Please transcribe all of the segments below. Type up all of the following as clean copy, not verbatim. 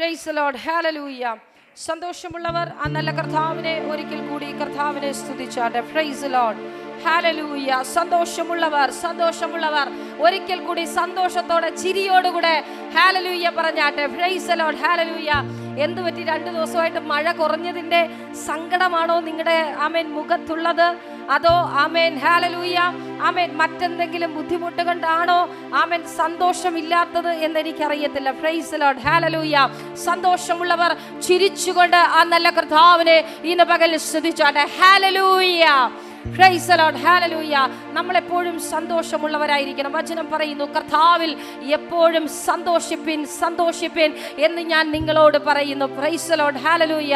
Price the lord. ഹല്ലേലൂയ. സന്തോഷമുള്ളവർ ആ നല്ല കർത്താവിനെ ഒരിക്കൽ കൂടി കർത്താവിനെ സ്തുതിച്ചാട്ടെ. Praise the lord. ഹല്ലേലൂയ. സന്തോഷമുള്ളവർ ഒരിക്കൽ കൂടി സന്തോഷത്തോടെ ചിരിയോടുകൂടെ ഹല്ലേലൂയ പറഞ്ഞാട്ടെ. Praise the lord. ഹല്ലേലൂയ. എന്ത് പറ്റി? 2 ദിവസമായിട്ട് മഴ കുറഞ്ഞതിൻ്റെ സങ്കടമാണോ നിങ്ങളുടെ മുഖത്തുള്ളത്? അതോ ഹല്ലേലൂയ മറ്റെന്തെങ്കിലും ബുദ്ധിമുട്ട് കൊണ്ടാണോ സന്തോഷമില്ലാത്തത് എന്നെനിക്കറിയത്തില്ല. Praise the lord. ഹല്ലേലൂയ. സന്തോഷമുള്ളവർ ചിരിച്ചുകൊണ്ട് ആ നല്ല കർത്താവിനെ ഇന്ന് പകൽ സ്തുതിച്ചാട്ടെ. ഹല്ലേലൂയ. Praise the lord. ഹല്ലേലൂയ. നമ്മളെപ്പോഴും സന്തോഷമുള്ളവരായിരിക്കണം. വചനം പറയുന്നു, കർത്താവിൽ എപ്പോഴും സന്തോഷിപ്പിൻ എന്ന് ഞാൻ നിങ്ങളോട് പറയുന്നു. Price the lord. ഹല്ലേലൂയ.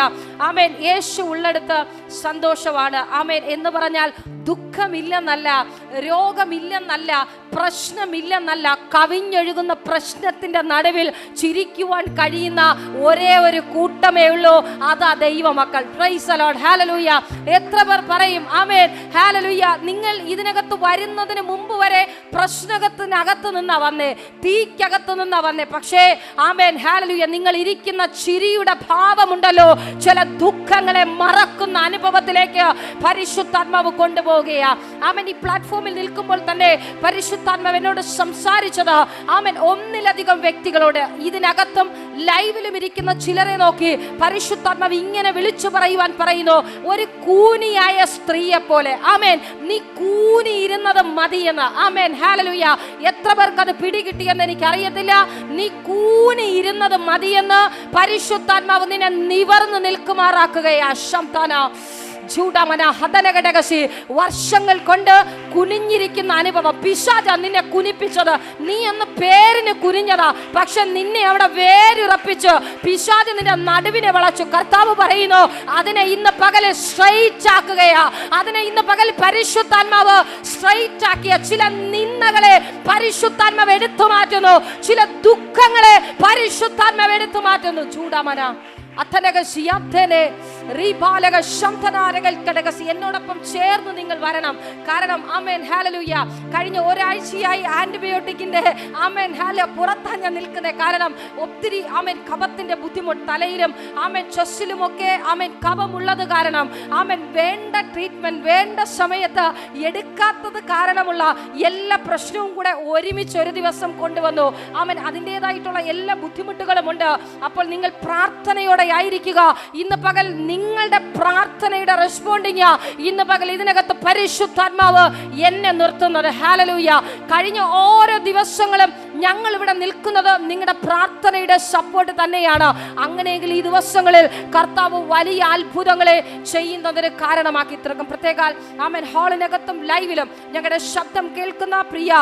ആമേൻ. യേശു ഉള്ളിടത്ത് സന്തോഷമാണ്. ആമേൻ. എന്ന് പറഞ്ഞാൽ ദുഃഖമില്ലെന്നല്ല, രോഗമില്ലെന്നല്ല, പ്രശ്നമില്ലെന്നല്ല, കവിഞ്ഞൊഴുകുന്ന പ്രശ്നത്തിന്റെ നടുവിൽ ചിരിക്കുവാൻ കഴിയുന്ന ഒരേ ഒരു കൂട്ടമേ ഉള്ളൂ, അതാ ദൈവമക്കൾ. Price the lord. ഹല്ലേലൂയ. എത്ര പേർ പറയും ആമേൻ ഹല്ലേലൂയ, നിങ്ങൾ ഇതിനകത്ത് വരുന്നതിന് മുമ്പ് വരെ പ്രശ്നത്തിനകത്ത് നിന്നാ വന്നേ, തീക്കകത്ത് നിന്നാ വന്നേ. പക്ഷേ ആമേൻ ഹല്ലേലൂയ, നിങ്ങൾ ഇരിക്കുന്ന ചിരിയുടെ ഭാവമുണ്ടല്ലോ, ചില ദുഃഖങ്ങളെ മറക്കുന്ന അനുഭവത്തിലേക്ക് പരിശുദ്ധാത്മാവ് കൊണ്ടുപോവുകയാ. ആമേൻ. ഈ പ്ലാറ്റ്ഫോമിൽ നിൽക്കുമ്പോൾ തന്നെ പരിശുദ്ധാത്മാവ് എന്നോട് സംസാരിച്ചത് ആമേൻ ഒന്നിലധികം വ്യക്തികളോട്, ഇതിനകത്തും ലൈവിലും ഇരിക്കുന്ന ചിലരെ നോക്കി പരിശുദ്ധാത്മാവ് ഇങ്ങനെ വിളിച്ചു പറയുവാൻ പറയുന്നു, ഒരു കൂനിയായ സ്ത്രീയെ പോലെ. ആമേൻ. നീ കൂനി ഇരുന്നത് മതിയെന്ന്. Amen hallelujah. എത്ര പേർക്ക് അത് പിടികിട്ടിയെന്ന് എനിക്കറിയത്തില്ല. നീ കൂനി ഇരുന്നത് മതിയെന്ന് പരിശുദ്ധാത്മാവ് നിന്നെ നിവർന്ന് നിൽക്കുമാറാക്കുകയാ. ശംതാന ജൂഡമന ഹദനഘടകസി. വർഷങ്ങൾ കൊണ്ട് കുനിഞ്ഞിരിക്കുന്ന അനുഭവം, പിശാച നിന്നെ കുനിപ്പിച്ചത്, നീ എന്ന് പേരിന് കുനിഞ്ഞതാ, പക്ഷെ നിന്നെ അവിടെ വേരുറപ്പിച്ച് പിശാച് നിന്റെ നടുവിനെ വളച്ചു. കർത്താവ് പറയുന്നു, അതിനെ ഇന്ന് പകൽ സ്ട്രൈറ്റ് ആക്കുകയാ. അതിനെ ഇന്ന് പകൽ പരിശുദ്ധാത്മാവ് സ്ട്രൈറ്റ് ആക്കിയ ചില നിന്ദകളെ പരിശുദ്ധാത്മാവ് എടുത്തു മാറ്റുന്നു, ചില ദുഃഖങ്ങളെ പരിശുദ്ധാത്മാവ് എടുത്തു മാറ്റുന്നു. ജൂഡമന എന്നോടൊപ്പം ചേർന്ന് നിങ്ങൾ വരണം. കാരണം ആമേൻ ഹല്ലേലൂയ, കഴിഞ്ഞ ഒരാഴ്ചയായി ആന്റിബയോട്ടിക്കിന്റെ ആമേൻ ഹല്ലേലൂയ പുറത്താ ഞാൻ നിൽക്കുന്നത്. കാരണം ഒത്തിരി ആമേൻ കഫത്തിന്റെ ബുദ്ധിമുട്ട്, തലയിലും ആമേൻ ചെസ്റ്റിലുമൊക്കെ ആമേൻ കഫമുള്ളത് കാരണം ആമേൻ വേണ്ട ട്രീറ്റ്മെന്റ് വേണ്ട സമയത്ത് എടുക്കാത്തത് കാരണമുള്ള എല്ലാ പ്രശ്നവും കൂടെ ഒരുമിച്ച് ഒരു ദിവസം കൊണ്ടുവന്നു. ആമേൻ. അതിൻ്റെതായിട്ടുള്ള എല്ലാ ബുദ്ധിമുട്ടുകളും ഉണ്ട്. അപ്പോൾ നിങ്ങൾ പ്രാർത്ഥനയോടെ ആയിരിക്കുക. ഇന്ന് പകൽ നിങ്ങളുടെ പ്രാർത്ഥനയുടെ റെസ്പോണ്ടിങ് ഇന്ന് പകൽ ഇതിനകത്ത് പരിശുദ്ധാത്മാവ് എന്നെ നിർത്തുന്നത്. ഹല്ലേലൂയ. കഴിഞ്ഞ ഓരോ ദിവസങ്ങളും ഞങ്ങൾ ഇവിടെ നിൽക്കുന്നത് നിങ്ങളുടെ പ്രാർത്ഥനയുടെ സപ്പോർട്ട് തന്നെയാണ്. അങ്ങനെയെങ്കിൽ ഈ ദിവസങ്ങളിൽ കർത്താവ് വലിയ അത്ഭുതങ്ങളെ ചെയ്യുന്നതിന് കാരണമാക്കി തീർക്കും. പ്രത്യേകാൽ ആമേൻ ഹാളിനകത്തും ലൈവിലും ഞങ്ങളുടെ ശബ്ദം കേൾക്കുന്ന പ്രിയ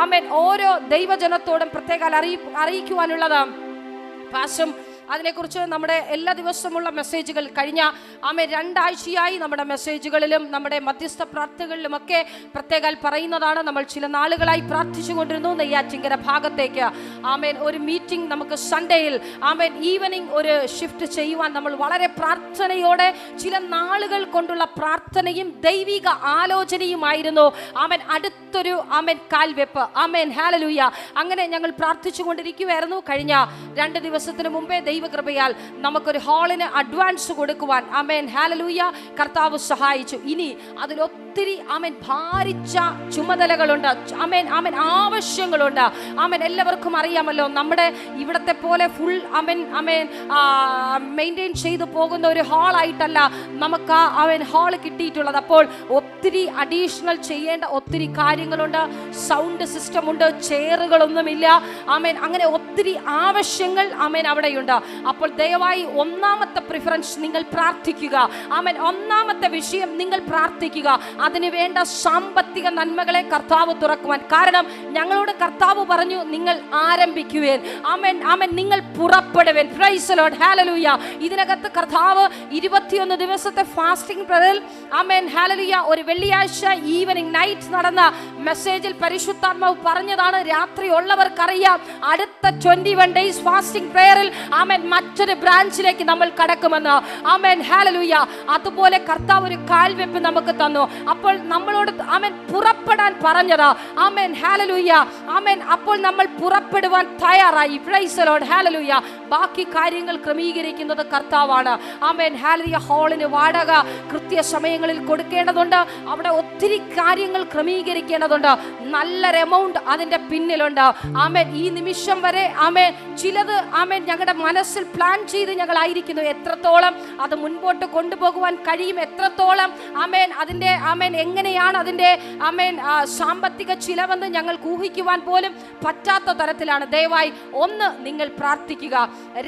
ആമേൻ ഓരോ ദൈവജനത്തോടും പ്രത്യേകാൽ അറിയിക്കുവാനുള്ളത് പാസും അതിനെക്കുറിച്ച് നമ്മുടെ എല്ലാ ദിവസമുള്ള മെസ്സേജുകൾ കഴിഞ്ഞ 2 ആഴ്ചയായി നമ്മുടെ മെസ്സേജുകളിലും നമ്മുടെ മധ്യസ്ഥ പ്രാർത്ഥനകളിലുമൊക്കെ പ്രത്യേകം പറയുന്നതാണ്. നമ്മൾ ചില നാളുകളായി പ്രാർത്ഥിച്ചു കൊണ്ടിരുന്നു നെയ്യാറ്റിങ്കര ഭാഗത്തേക്ക് ആമേൻ ഒരു മീറ്റിംഗ് നമുക്ക് സൺഡേയിൽ ആമേൻ ഈവനിങ് ഒരു ഷിഫ്റ്റ് ചെയ്യുവാൻ നമ്മൾ വളരെ പ്രാർത്ഥനയോടെ ചില നാളുകൾ കൊണ്ടുള്ള പ്രാർത്ഥനയും ദൈവിക ആലോചനയുമായിരുന്നു. ആമേൻ അടുത്തൊരു ആമേൻ കാൽവെപ്പ്. Amen hallelujah. അങ്ങനെ ഞങ്ങൾ പ്രാർത്ഥിച്ചു കൊണ്ടിരിക്കുകയായിരുന്നു. കഴിഞ്ഞ 2 ദിവസത്തിന് മുമ്പേ ദൈവകൃപയാൽ നമുക്കൊരു ഹാളിന് അഡ്വാൻസ് കൊടുക്കുവാൻ ആമേൻ ഹല്ലേലൂയ കർത്താവ് സഹായിച്ചു. ഇനി അതിലൊത്തിരി ആമേൻ ഭാരിച്ച ചുമതലകളുണ്ട്. ആമേൻ ആമേൻ ആവശ്യങ്ങളുണ്ട്. ആമേൻ എല്ലാവർക്കും അറിയാമല്ലോ, നമ്മുടെ ഇവിടത്തെ പോലെ ഫുൾ ആമേൻ ആമേൻ മെയിൻറ്റെയിൻ ചെയ്തു പോകുന്ന ഒരു ഹാളായിട്ടല്ല നമുക്ക് ആമേൻ ഹാൾ കിട്ടിയിട്ടുള്ളത്. അപ്പോൾ ഒത്തിരി അഡീഷണൽ ചെയ്യേണ്ട ഒത്തിരി കാര്യങ്ങളുണ്ട്. സൗണ്ട് സിസ്റ്റം ഉണ്ട്, ചെയറുകളൊന്നുമില്ല. ആമേൻ അങ്ങനെ ഒത്തിരി ആവശ്യങ്ങൾ ആമേൻ അവിടെയുണ്ട്. അപ്പോൾ ദയവായി ഒന്നാമത്തെ പ്രിഫറൻസ് നിങ്ങൾ പ്രാർത്ഥിക്കുക. ആമേൻ ഒന്നാമത്തെ വിഷയം നിങ്ങൾ പ്രാർത്ഥിക്കുക. അതിനു വേണ്ട സാമ്പത്തിക നന്മകളെ കർത്താവ് തുറക്കുവാൻ. കാരണം ഞങ്ങളോട് കർത്താവ് പറഞ്ഞു, നിങ്ങൾ ആരംഭിക്കുവേൻ. ആമേൻ ആമേൻ നിങ്ങൾ പുറപ്പെടുവേൻ. Praise the lord. ഹല്ലേലൂയ. ഇതിനകത്ത് കർത്താവ് 21 ദിവസത്തെ ഫാസ്റ്റിംഗ് പ്രയറിൽ ആമേൻ ഹല്ലേലൂയ ഒരു വെള്ളിയാഴ്ച ഈവനിങ് നൈറ്റ് നടന്ന മെസ്സേജിൽ പരിശുദ്ധാത്മാവ് പറഞ്ഞതാണ്, രാത്രി ഉള്ളവർക്കറിയാം അടുത്ത 21 ഡേയ്സ് ഫാസ്റ്റിംഗ് പ്രയറിൽ ആമേൻ മറ്റൊരു ബ്രാഞ്ചിലേക്ക് നമ്മൾ കടക്കുമെന്ന്. Amen hallelujah. അതുപോലെ കർത്താവ് ഒരു കാൽവെപ്പ് നമുക്ക് തന്നു. അപ്പോൾ നമ്മളോട് ആമേൻ പുറപ്പെടാൻ പറഞ്ഞതാ. ആമേൻ ഹല്ലേലൂയ. ആമേൻ. അപ്പോൾ നമ്മൾ പുറപ്പെടുവാൻ തയ്യാറായി. Praise the lord. ഹല്ലേലൂയ. ബാക്കി കാര്യങ്ങൾ ക്രമീകരിക്കുന്നത് കർത്താവാണ്. ആമേൻ. ഹല്ലേലൂയ. ഹാളിന് വാടക കൃത്യസമയങ്ങളിൽ കൊടുക്കേണ്ടതുണ്ട്. അവിടെ ഒത്തിരി കാര്യങ്ങൾ ക്രമീകരിക്കേണ്ടതുണ്ട്. നല്ലൊരു എമൗണ്ട് അതിൻ്റെ പിന്നിലുണ്ട്. ആമേൻ. ഈ നിമിഷം വരെ ആമേൻ ചിലത് ആമേൻ ഞങ്ങളുടെ മനസ്സിൽ പ്ലാൻ ചെയ്ത് ഞങ്ങളായിരിക്കുന്നു. എത്രത്തോളം അത് മുൻപോട്ട് കൊണ്ടുപോകുവാൻ കഴിയും, എത്രത്തോളം ആമേൻ അതിൻ്റെ ആമേൻ എങ്ങനെയാണ് അതിൻ്റെ ആമേൻ സാമ്പത്തിക ചിലവെന്ന് ഞങ്ങൾക്ക് ഊഹിക്കുവാൻ പോലും പറ്റാത്ത തരത്തിലാണ്. ദയവായി ഒന്ന് നിങ്ങൾ പ്രാർത്ഥിക്കുക.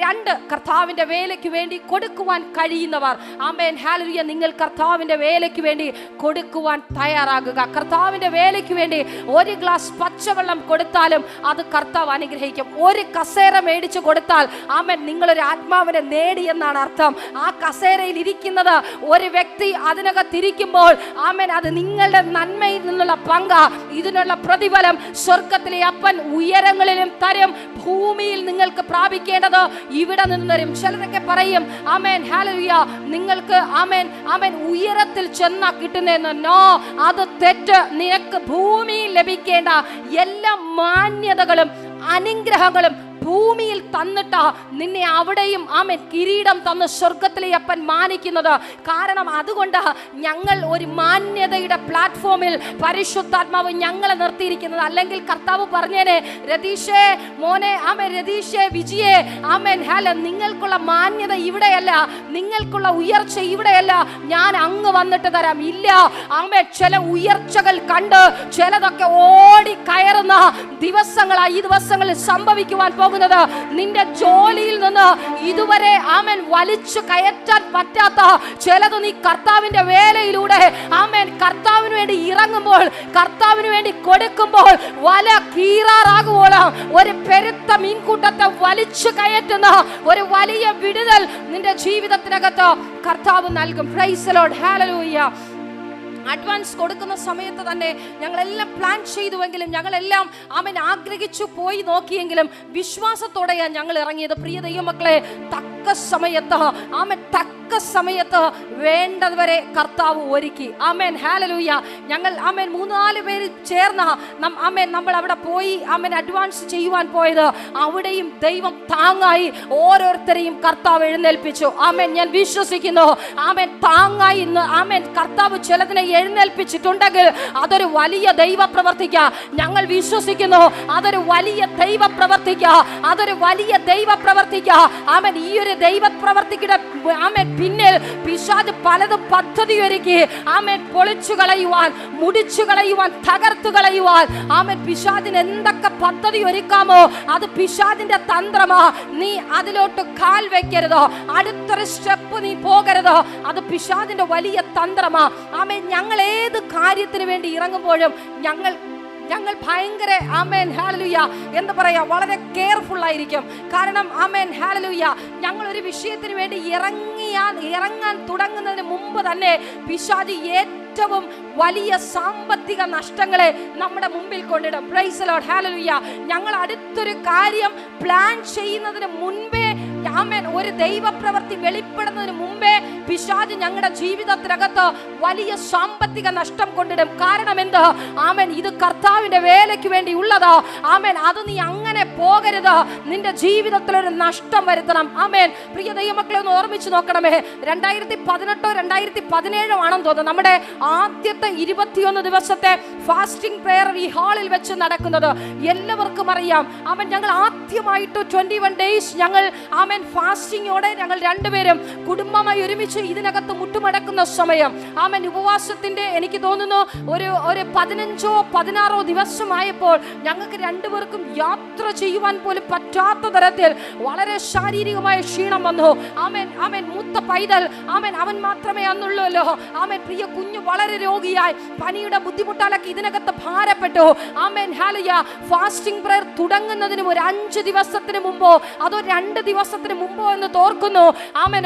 രണ്ട്, കർത്താവിൻ്റെ വേലയ്ക്ക് വേണ്ടി കൊടുക്കുവാൻ കഴിയുന്നവർ ആമേൻ ഹല്ലേലൂയ നിങ്ങൾ കർത്താവിൻ്റെ വേലയ്ക്ക് വേണ്ടി കൊടുക്കുവാൻ തയ്യാറാകുക. കർത്താവിൻ്റെ വേലയ്ക്ക് വേണ്ടി ഒരു ഗ്ലാസ് പച്ചവെള്ളം കൊടുത്താലും അത് കർത്താവ് അനുഗ്രഹിക്കും. ഒരു കസേര മേടിച്ചു കൊടുത്താൽ ആമേൻ നിങ്ങളൊരു ആത്മാവിനെ നേടിയെന്നാണ് അർത്ഥം. ആ കസേരയിൽ ഇരിക്കുന്നത് ഒരു വ്യക്തി അതിനകത്തിരിക്കുമ്പോൾ ആമേൻ അത് നിങ്ങളുടെ നന്മയിൽ നിന്നുള്ള പങ്ക. ഇതിനുള്ള പ്രതിഫലം സ്വർഗത്തിലെ അപ്പൻ ഉയരങ്ങളിലും തരും, ഭൂമിയിൽ നിങ്ങൾക്ക് പ്രാപിക്കേണ്ടത് ഇവിടെ നിന്ന് തരും. ചിലരൊക്കെ പറയും ആമേൻ ഹല്ലേലൂയ നിങ്ങൾക്ക് ആമേൻ ആമേൻ ഉയരത്തിൽ ചെന്നാ കിട്ടുന്നതെന്ന്. നോ, അത് തെറ്റ്. നിനക്ക് ഭൂമിയിൽ ലഭിക്കേണ്ട എല്ലാ മാന്യതകളും അനുഗ്രഹങ്ങളും ഭൂമിയിൽ തന്നിട്ടാ നിന്നെ അവിടെയും ആമേൻ കിരീടം തന്ന് സ്വർഗത്തിലെ അപ്പൻ മാനിക്കുന്നത്. കാരണം അതുകൊണ്ട് ഞങ്ങൾ ഒരു മാന്യതയുടെ പ്ലാറ്റ്ഫോമിൽ പരിശുദ്ധാത്മാവ് ഞങ്ങളെ നിർത്തിയിരിക്കുന്നത്. അല്ലെങ്കിൽ കർത്താവ് പറഞ്ഞേനെ, രതീഷേ മോനെ ആമേൻ, രതീഷേ വിജയേ ആമേൻ ഹല്ലേലൂയ നിങ്ങൾക്കുള്ള മാന്യത ഇവിടെയല്ല, നിങ്ങൾക്കുള്ള ഉയർച്ച ഇവിടെയല്ല, ഞാൻ അങ്ങ് വന്നിട്ട് തരാം. ഇല്ല ആമേൻ. ചില ഉയർച്ചകൾ കണ്ട് ചിലതൊക്കെ ഓടി കയറുന്ന ദിവസങ്ങളായി ഈ ദിവസങ്ങളിൽ സംഭവിക്കുവാൻ പോകുന്നത്. നിന്റെ ജോലിയിൽ നിന്ന് ഇതുവരെ ആമേൻ വലിച്ചു കയറ്റാൻ പറ്റാത്ത ചിലത് നീ കർത്താവിന്റെ വേലയിലൂടെ ആമേൻ കർത്താവിന് വേണ്ടി ഇറങ്ങുമ്പോൾ, കർത്താവിന് വേണ്ടി കൊടുക്കുമ്പോൾ വല കീറാറാകുവോളം ഒരു പെരുത്ത മീൻകൂട്ടത്തെ വലിച്ചു കയറ്റുന്ന ഒരു വലിയ വിടുതൽ നിന്റെ ജീവിതത്തിനകത്ത് കർത്താവ് നൽകും. Price the lord. Hallelujah. Advance കൊടുക്കുന്ന സമയത്ത് തന്നെ ഞങ്ങളെല്ലാം പ്ലാൻ ചെയ്തുവെങ്കിലും, ഞങ്ങളെല്ലാം ആമേൻ ആഗ്രഹിച്ചു പോയി നോക്കിയെങ്കിലും വിശ്വാസത്തോടെയാണ് ഞങ്ങൾ ഇറങ്ങിയത്. പ്രിയ ദൈവമക്കളെ, തക്ക സമയത്ത് ആമേൻ തക്ക സമയത്ത് വേണ്ടതുവരെ കർത്താവ് ഒരുക്കി. Amen hallelujah. ഞങ്ങൾ ആമേൻ 3-4 പേര് ചേർന്ന് ആമേൻ നമ്മൾ അവിടെ പോയി ആമേൻ അഡ്വാൻസ് ചെയ്യുവാൻ പോയത്. അവിടെയും ദൈവം താങ്ങായി ഓരോരുത്തരെയും കർത്താവ് എഴുന്നേൽപ്പിച്ചു. ആമേൻ. ഞാൻ വിശ്വസിക്കുന്നു ആമേൻ താങ്ങായി ഇന്ന് ആമേൻ കർത്താവ് ചിലതിനെ എഴുന്നേൽപ്പിച്ചിട്ടുണ്ടെങ്കിൽ അതൊരു വലിയ ദൈവ പ്രവർത്തിക്ക. ഞങ്ങൾ വിശ്വസിക്കുന്നു അതൊരു വലിയ ദൈവ പ്രവർത്തിക്ക, അതൊരു വലിയ ദൈവ പ്രവർത്തിക്ക. ആമേൻ. ഈ ഒരു ദൈവ പ്രവർത്തിയുടെ ആമേൻ പിന്നിൽ പിശാച് പലതും പദ്ധതി ഒരുക്കി ആമേൻ പൊളിച്ചു കളയുവാൻ, മുടിച്ചു കളയുവാൻ, തകർത്തു കളയുവാൻ. ആമേൻ പിശാചിന് എന്തൊക്കെ പദ്ധതി ഒരുക്കാമോ അത് പിശാചിന്റെ തന്ത്രമാ. നീ അതിലോട്ട് കാൽ വെക്കരുതോ, അടുത്തൊരു സ്റ്റെപ്പ് നീ പോകരുതോ, അത് പിശാചിന്റെ വലിയ തന്ത്രമാ. ആമേൻ. ഞങ്ങൾ ഏത് കാര്യത്തിന് വേണ്ടി ഇറങ്ങുമ്പോഴും ഞങ്ങൾ ഭയങ്കര ആമേൻ ഹല്ലേലൂയ എന്ന് പറയാ വളരെ കെയർഫുൾ ആയിരിക്കും. കാരണം ആമേൻ ഹല്ലേലൂയ ഞങ്ങൾ ഒരു വിഷയത്തിന് വേണ്ടി ഇറങ്ങാൻ തുടങ്ങുന്നതിന് മുമ്പ് തന്നെ പിശാച് ഏറ്റവും വലിയ സാമ്പത്തിക നഷ്ടങ്ങളെ നമ്മുടെ മുമ്പിൽ കൊണ്ടിടും. Praise the lord. ഹല്ലേലൂയ. ഞങ്ങൾ അടുത്തൊരു കാര്യം പ്ലാൻ ചെയ്യുന്നതിന് മുൻപേ ആമേൻ ഒരു ദൈവപ്രവൃത്തി വെളിപ്പെടുന്നതിന് മുമ്പേ പിശാച് ഞങ്ങളുടെ ജീവിതത്തിനകത്ത് വലിയ സാമ്പത്തിക നഷ്ടം കൊണ്ടിടും. കാരണം എന്ത്? ആമേൻ ഇത് കർത്താവിന്റെ വേലയ്ക്ക് വേണ്ടി ഉള്ളതോ. ആമേൻ അത് നീ അങ്ങനെ പോകരുത്, നിന്റെ ജീവിതത്തിൽ ഒരു നഷ്ടം വരുത്തണം. ആമേൻ. പ്രിയ ദൈവമക്കളെ ഒന്ന് ഓർമ്മിച്ച് നോക്കണമേ. 2018-2017 ആണെന്ന് തോന്നുന്നു നമ്മുടെ ആദ്യത്തെ 21 ദിവസത്തെ ഫാസ്റ്റിംഗ് പ്രെയർ ഈ ഹാളിൽ വെച്ച് നടക്കുന്നത്. എല്ലാവർക്കും അറിയാം. ആമേൻ ഞങ്ങൾ ആദ്യമായിട്ട് 21 days ഞങ്ങൾ ആമേൻ ഫാസ്റ്റിങ്ങോടെ ഞങ്ങൾ രണ്ടുപേരും കുടുംബമായി ഒരുമിച്ച് ഇതിനകത്ത് മുട്ടുമടക്കുന്ന സമയം. ആമേൻ ഉപവാസത്തിന്റെ എനിക്ക് തോന്നുന്നു ഒരു 15-16 ദിവസമായപ്പോൾ ഞങ്ങൾക്ക് രണ്ടുപേർക്കും യാത്ര ചെയ്യുവാൻ പോലും പറ്റാത്ത തരത്തിൽ വളരെ ശാരീരികമായ ക്ഷീണം വന്നു. ആമേൻ ആമേൻ മൂത്ത പൈതൽ ആമേൻ അവൻ മാത്രമേ അന്നുള്ളൂല്ലോ. ആമേൻ പ്രിയ കുഞ്ഞു വളരെ രോഗിയായി പനിയുടെ ബുദ്ധിമുട്ടാലൊക്കെ ഇതിനകത്ത് ഭാരപ്പെട്ടു. ആമേൻ ഹല്ലേലൂയ. ഫാസ്റ്റിംഗ് പ്രയർ തുടങ്ങുന്നതിന് ഒരു 5 ദിവസത്തിന് മുമ്പോ അതോ 2 ദിവസത്തിന് മുമ്പോ എന്ന് തോർക്കുന്നു. ആമേൻ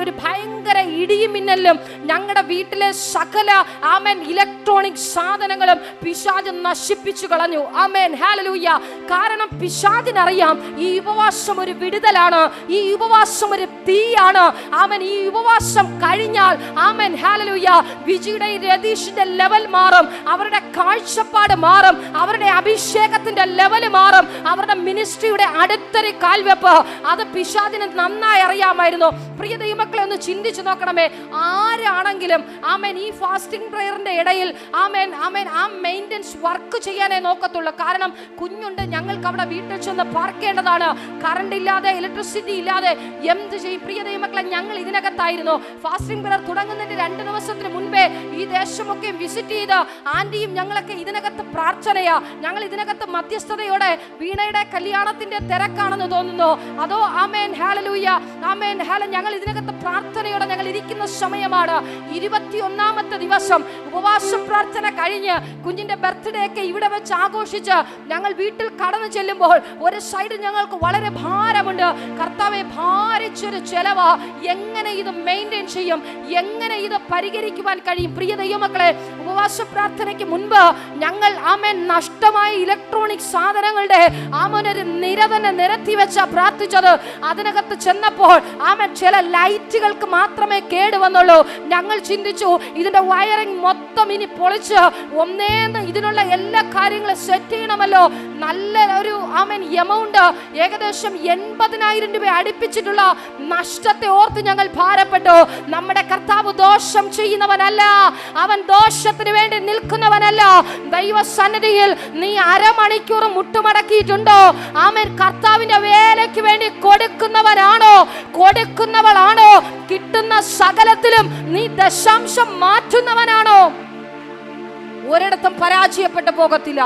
ഒരു ഭയങ്കര ഇടിയും മിന്നലും ഞങ്ങളുടെ വീട്ടിലെ സകല ആമേൻ ഇലക്ട്രോണിക് സാധനങ്ങളും പിശാച് നശിപ്പിച്ചു കളഞ്ഞു. Amen hallelujah. കാരണം പിശാചിനറിയാം ഈ ഉപവാസം ഒരു വിടുതലാണ്, ഈ ഉപവാസം ഒരു തീയാണ്. ആമേൻ, ഈ ഉപവാസം കഴിഞ്ഞാൽ ആമേൻ ഹല്ലേലൂയ വിജിയുടെ രതീഷിന്റെ ലെവൽ മാറും, അവരുടെ കാഴ്ചപ്പാട് മാറും, അവരുടെ അഭിഷേകത്തിന്റെ ലെവൽ മാറും, അവരുടെ മിനിസ്ട്രിയുടെ അടുത്തൊരു കാൽവെപ്പ് അത് പിശാചിന് നന്നായി അറിയാമായിരുന്നു. പ്രിയ ദൈവമക്കളെ, ഒന്ന് ചിന്തിച്ചു നോക്കണമേ. ആരാണെങ്കിലും ആമേൻ ഈ ഫാസ്റ്റിംഗ് പ്രയറിന്റെ ഇടയിൽ ആമേൻ ആമേൻ ആ മെയിൻ്റെനൻസ് വർക്ക് ചെയ്യാനേ നോക്കത്തുള്ളൂ. കാരണം കുഞ്ഞുണ്ട്, ഞങ്ങൾക്ക് അവിടെ വീട്ടിൽ ചെന്ന് പാർക്കേണ്ടതാണ്, കറണ്ട് ഇല്ലാതെ ഇലക്ട്രിസിറ്റി ഇല്ലാതെ എന്ത് ചെയ്യും? പ്രിയ ദൈവമക്കളെ, ഞങ്ങൾ ഇതിനകത്തായിരുന്നു. ഫാസ്റ്റിംഗ് പ്രയർ തുടങ്ങുന്നതിന് 2 ദിവസത്തിന് മുൻപേ ഈ ദേശമൊക്കെ വിസിറ്റ് ചെയ്ത് ആന്റിയും ഞങ്ങളൊക്കെ ഇതിനകത്ത് പ്രാർത്ഥനയാ. ഞങ്ങൾ ഇതിനകത്ത് മധ്യസ്ഥതയോടെ വീണയുടെ കല്യാണത്തിന്റെ തിരക്കാണെന്ന് തോന്നുന്നു, അതോ ആമേൻ ഹല്ലേലൂയ ആമേൻ ഹല്ലേലൂയ ഞങ്ങൾ ഇതിനകത്ത് പ്രാർത്ഥനയോടെ ഞങ്ങൾ ഇരിക്കുന്ന സമയമാണ്. 21ാമത്തെ ദിവസം ഉപവാസ പ്രാർത്ഥന കഴിഞ്ഞ് കുഞ്ഞിന്റെ ബർത്ത്ഡേ ഒക്കെ ഇവിടെ വെച്ച് ആഘോഷിച്ച് ഞങ്ങൾ വീട്ടിൽ കടന്നു ചെല്ലുമ്പോൾ ഒരു സൈഡ് ഞങ്ങൾക്ക് വളരെ ഭാരമുണ്ട്. കർത്താവെ, ഭാരിച്ചൊരു ചെലവാ, എങ്ങനെ ഇത് മെയിൻറ്റെയിൻ ചെയ്യും, എങ്ങനെ ഇത് പരിഹരിക്കുവാൻ കഴിയും? പ്രിയ ദൈവമക്കളെ, ഉപവാസ പ്രാർത്ഥനയ്ക്ക് മുൻപ് ഞങ്ങൾ ആമേൻ നഷ്ടമായ ഇലക്ട്രോണിക് സാധനങ്ങളുടെ ആമേൻ ഒരു നിര തന്നെ നിരത്തി വെച്ചാ പ്രാർത്ഥിച്ചത്. അതിനകത്ത് ചെന്നപ്പോൾ ആമേൻ ചില ലൈറ്റുകൾക്ക് മാത്രമേ കേടുവന്നുള്ളൂ. ഞങ്ങൾ ചിന്തിച്ചു ഇതിന്റെ വയറിംഗ് മൊത്തം ഇനി പൊളിച്ച് ഒന്നേന്ന് ഇതിനുള്ള എല്ലാ കാര്യങ്ങളും സെറ്റ് ചെയ്യണമല്ലോ. നല്ല ഒരു ആമേൻ എമൗണ്ട്, ഏകദേശം 80,000 രൂപ അടുപ്പിച്ചിട്ടുള്ള നഷ്ടത്തെ ഓർത്ത് ഞങ്ങൾ ഭാരപ്പെട്ടു. നമ്മുടെ കർത്താവ് ദോഷം ചെയ്യുന്നവനല്ല, അവൻ ദോഷത്തിന് വേണ്ടി നിൽക്കുന്നവനല്ല. ദൈവസന്നിധിയിൽ നീ അരമണിക്കൂർ മുട്ടുമടക്കിയിട്ടുണ്ടോ? ആമേൻ കർത്താവിന്റെ വേലയ്ക്ക് വേണ്ടി കൊടുക്കുന്നവനാണോ, കൊടുക്കുന്നവളാണോ? കിട്ടുന്ന സകലത്തിലും നീ ദശാംശം മാറ്റുന്നവനാണോ? ഒരിടത്തും പരാജയപ്പെട്ടു പോകത്തില്ല,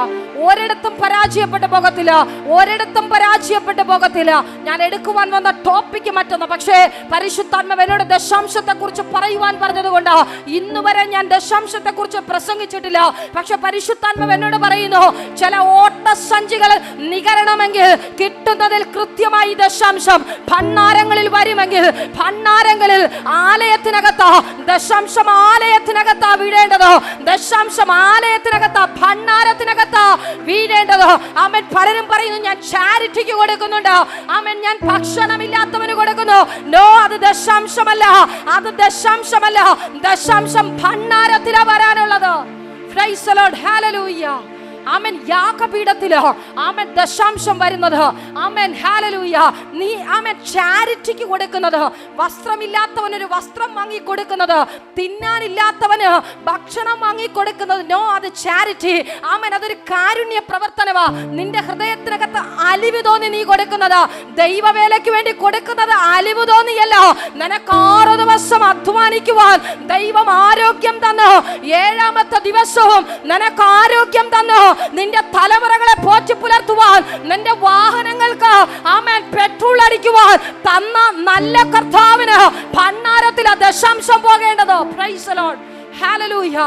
ഒരിടത്തും പരാജയപ്പെട്ടു പോകത്തില്ല, ഒരിടത്തും പരാജയപ്പെട്ടു പോകത്തില്ല. ഞാൻ എടുക്കുവാൻ വന്ന ടോപ്പിക്ക് മറ്റൊന്ന്, പക്ഷേ പരിശുദ്ധാത്മാവ് എന്നോട് ദശാംശത്തെ കുറിച്ച് പറയുവാൻ പറഞ്ഞതുകൊണ്ട് ഇന്ന് വരെ ഞാൻ ദശാംശത്തെ കുറിച്ച് പ്രസംഗിച്ചിട്ടില്ല. പക്ഷെ പരിശുദ്ധാത്മാവ് എന്നോട് പറയുന്നു, ചില ഓട്ടസഞ്ചികൾ നികരണമെങ്കിൽ കിട്ടുന്നതിൽ കൃത്യമായി ദശാംശം ഭണ്ഡാരങ്ങളിൽ വരുമെങ്കിൽ, ഭണ്ഡാരങ്ങളിൽ ആലയത്തിനകത്താ ദശാംശം, ആലയത്തിനകത്താ വീഴേണ്ടത്. ദശാംശം ആലയത്തിനകത്താ, ഭണ്ഡാരത്തിനകത്താ വീഴേണ്ടത്. ആമേൻ. പലരും പറയുന്നു ഞാൻ ചാരിറ്റിക്ക് കൊടുക്കുന്നുണ്ട്, ആമേൻ ഞാൻ ഭക്ഷണമില്ലാത്തവന് കൊടുക്കുന്നു. നോ, അത് ദശാംശമല്ല, അത് ദശാംശമല്ല. ദശാംശം ഭണ്ഡാരത്തിലാ വരാനുള്ളത്. പ്രൈസ് ദി ലോർഡ്, ഹല്ലേലൂയ. ആമേൻ. യാഗപീഠത്തില് ആമേൻ ദശാംശം വരുന്നത്. ആമേൻ ഹല്ലേലൂയ. നീ ആമേൻ ചാരിറ്റിക്ക് കൊടുക്കുന്നത്, വസ്ത്രമില്ലാത്തവനൊരു വസ്ത്രം വാങ്ങി കൊടുക്കുന്നത്, തിന്നാനില്ലാത്തവന് ഭക്ഷണം വാങ്ങി കൊടുക്കുന്നത്, നോ, അത് ചാരിറ്റി. ആമേൻ. അതൊരു കാരുണ്യ പ്രവർത്തനമാ. നിന്റെ ഹൃദയത്തിനകത്ത് അലിവ് തോന്നി നീ കൊടുക്കുന്നത്, ദൈവവേലയ്ക്ക് വേണ്ടി കൊടുക്കുന്നത് അലിവ് തോന്നിയല്ല. നിനക്ക് 6 ദിവസം അധ്വാനിക്കുവാൻ ദൈവം ആരോഗ്യം തന്നു, 7ാമത്തെ ദിവസവും നിനക്ക് ആരോഗ്യം തന്നു. നിന്റെ തലമുറകളെ പോറ്റി പുലർത്തുവാൻ, നിന്റെ വാഹനങ്ങൾക്ക് ആമേൻ പെട്രോൾ അടിക്കുവാൻ തന്ന നല്ല കർത്താവിന് ഭണ്ഡാരത്തിൽ ദശാംശം പോകേണ്ടത്. പ്രൈസ് ദി ലോർഡ്, ഹല്ലേലൂയ.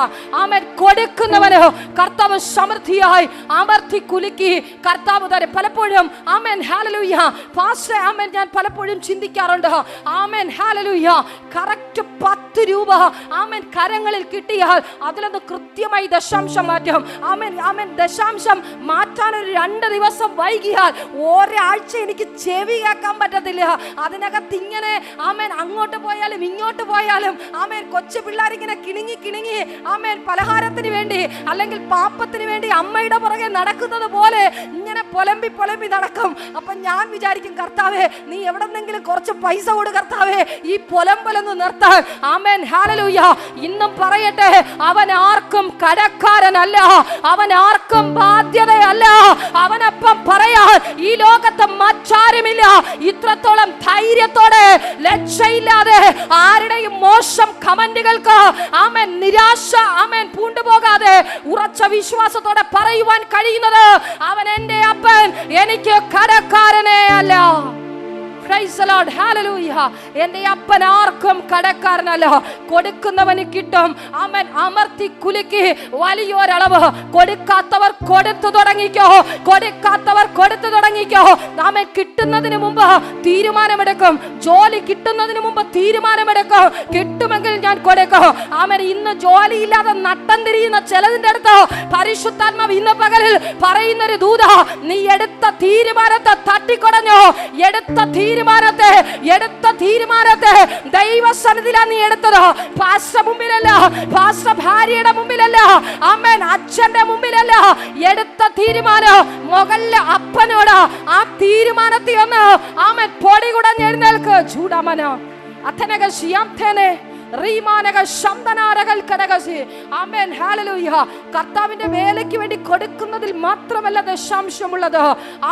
ആമേൻ. കൊടുക്കുന്നവന് കർത്താവ് സമൃദ്ധിയായി അമർത്തി കുലുക്കി കർത്താവ് തരും. പലപ്പോഴും ആമേൻ ഹല്ലേലൂയ പാസ്റ്റർ, ആമേൻ ഞാൻ പലപ്പോഴും ചിന്തിക്കാറുണ്ട്, ആമേൻ ഹല്ലേലൂയ കറക്റ്റ് 10 രൂപ ആമേൻ കരങ്ങളിൽ കിട്ടിയാൽ അതിലൊന്ന് കൃത്യമായി ദശാംശം മാറ്റും. ആമേൻ ആമേൻ. ദശാംശം മാറ്റാൻ ഒരു 2 ദിവസം വൈകിയാൽ ഒരാഴ്ച എനിക്ക് ചെവി കേൾക്കാൻ പറ്റത്തില്ല. അതിനകത്ത് ഇങ്ങനെ ആമേൻ അങ്ങോട്ട് പോയാലും ഇങ്ങോട്ട് പോയാലും ആമേൻ കൊച്ചു പിള്ളേരിങ്ങനെ കിണുങ്ങി കിണുങ്ങി ആമേൻ പലഹാരത്തിന് വേണ്ടി അല്ലെങ്കിൽ പാപ്പത്തിന് വേണ്ടി അമ്മയുടെ പുറകെ നടക്കുന്നത് പോലെ ഇങ്ങനെ പൊലമ്പി പൊലമ്പി നടക്കും. അപ്പൊ ഞാൻ വിചാരിക്കും, കർത്താവേ നീ എവിടെന്നെങ്കിലും കുറച്ച് പൈസ കൊടു കർത്താവേ, ഈ പൊലമ്പലൊന്ന് നിർത്താൻ. Amen hallelujah. ഇന്നും പറയട്ടെ, അവൻ ആർക്കും കടക്കാരനല്ല, അവൻ ആർക്കും ബാധ്യതയല്ല. അവനൊപ്പം പറയാൻ ഈ ലോകത്ത് മറ്റാരുമില്ല. ഇത്രത്തോളം ധൈര്യത്തോടെ ലജ്ജയില്ലാതെ ആരുടെയും മോശം കമന്റുകൾക്ക് ആമേൻ നിരാശ ആമേൻ പൂണ്ടുപോകാതെ ഉറച്ച വിശ്വാസത്തോടെ പറയുവാൻ കഴിയുന്നത്, അവൻ എന്റെ അപ്പൻ, എനിക്ക് കടക്കാരനേ അല്ല. Praise the Lord. Hallelujah. എൻ്റെ അപ്പൻ ആർക്കും കടക്കാരനല്ല, കൊടുക്കുന്നവന് കിട്ടും. ആമേൻ. അമർത്തി കുലുക്കി വലിയൊരളവ് കൊടുക്കാത്തവർ കൊടുത്തു തുടങ്ങിക്കോ, കൊടുക്കാത്തവർ കൊടുത്തു തുടങ്ങിക്കോ. ആമേൻ. കിട്ടുന്നതിന് മുമ്പ് തീരുമാനമെടുക്കും, ജോലി കിട്ടുന്നതിന് മുമ്പ് തീരുമാനമെടുക്കും. കിട്ടുമെങ്കിൽ ഞാൻ കൊടുക്കും. ആമേൻ. ഇന്ന് ജോലിയില്ലാതെ നട്ടം തിരിയുന്ന ചിലതിന്റെ അടുത്ത് പരിശുദ്ധാത്മാവ് ഇന്ന് പകലിൽ പറയുന്നൊരു ദൂത, നീ എടുത്ത തീരുമാനത്തെ തട്ടിക്കൊടഞ്ഞോ. എടുത്ത തീരുമാനത്തെ ദൈവസന്നിധിയിലാണ് നീ എടുത്തത്. പാസ്റ്റർ മുമ്പിലല്ല, പാസ്റ്റർ ഭാര്യയുടെ മുമ്പിലല്ല, ആമേൻ, അച്ഛന്റെ മുമ്പിലല്ല. എടുത്ത തീരുമാനം മുകളിലെ അപ്പനോട് ആ തീരുമാനത്തിൽ ഒന്ന് ആമേൻ പൊടി കുടഞ്ഞ് എഴുന്നേൽക്ക്. ചൂടാമന അഥനക ശിയാംതേനെ കർത്താവിന്റെ വേലയ്ക്ക് വേണ്ടി കൊടുക്കുന്നതിൽ മാത്രമല്ല ദശാംശമുള്ളത്,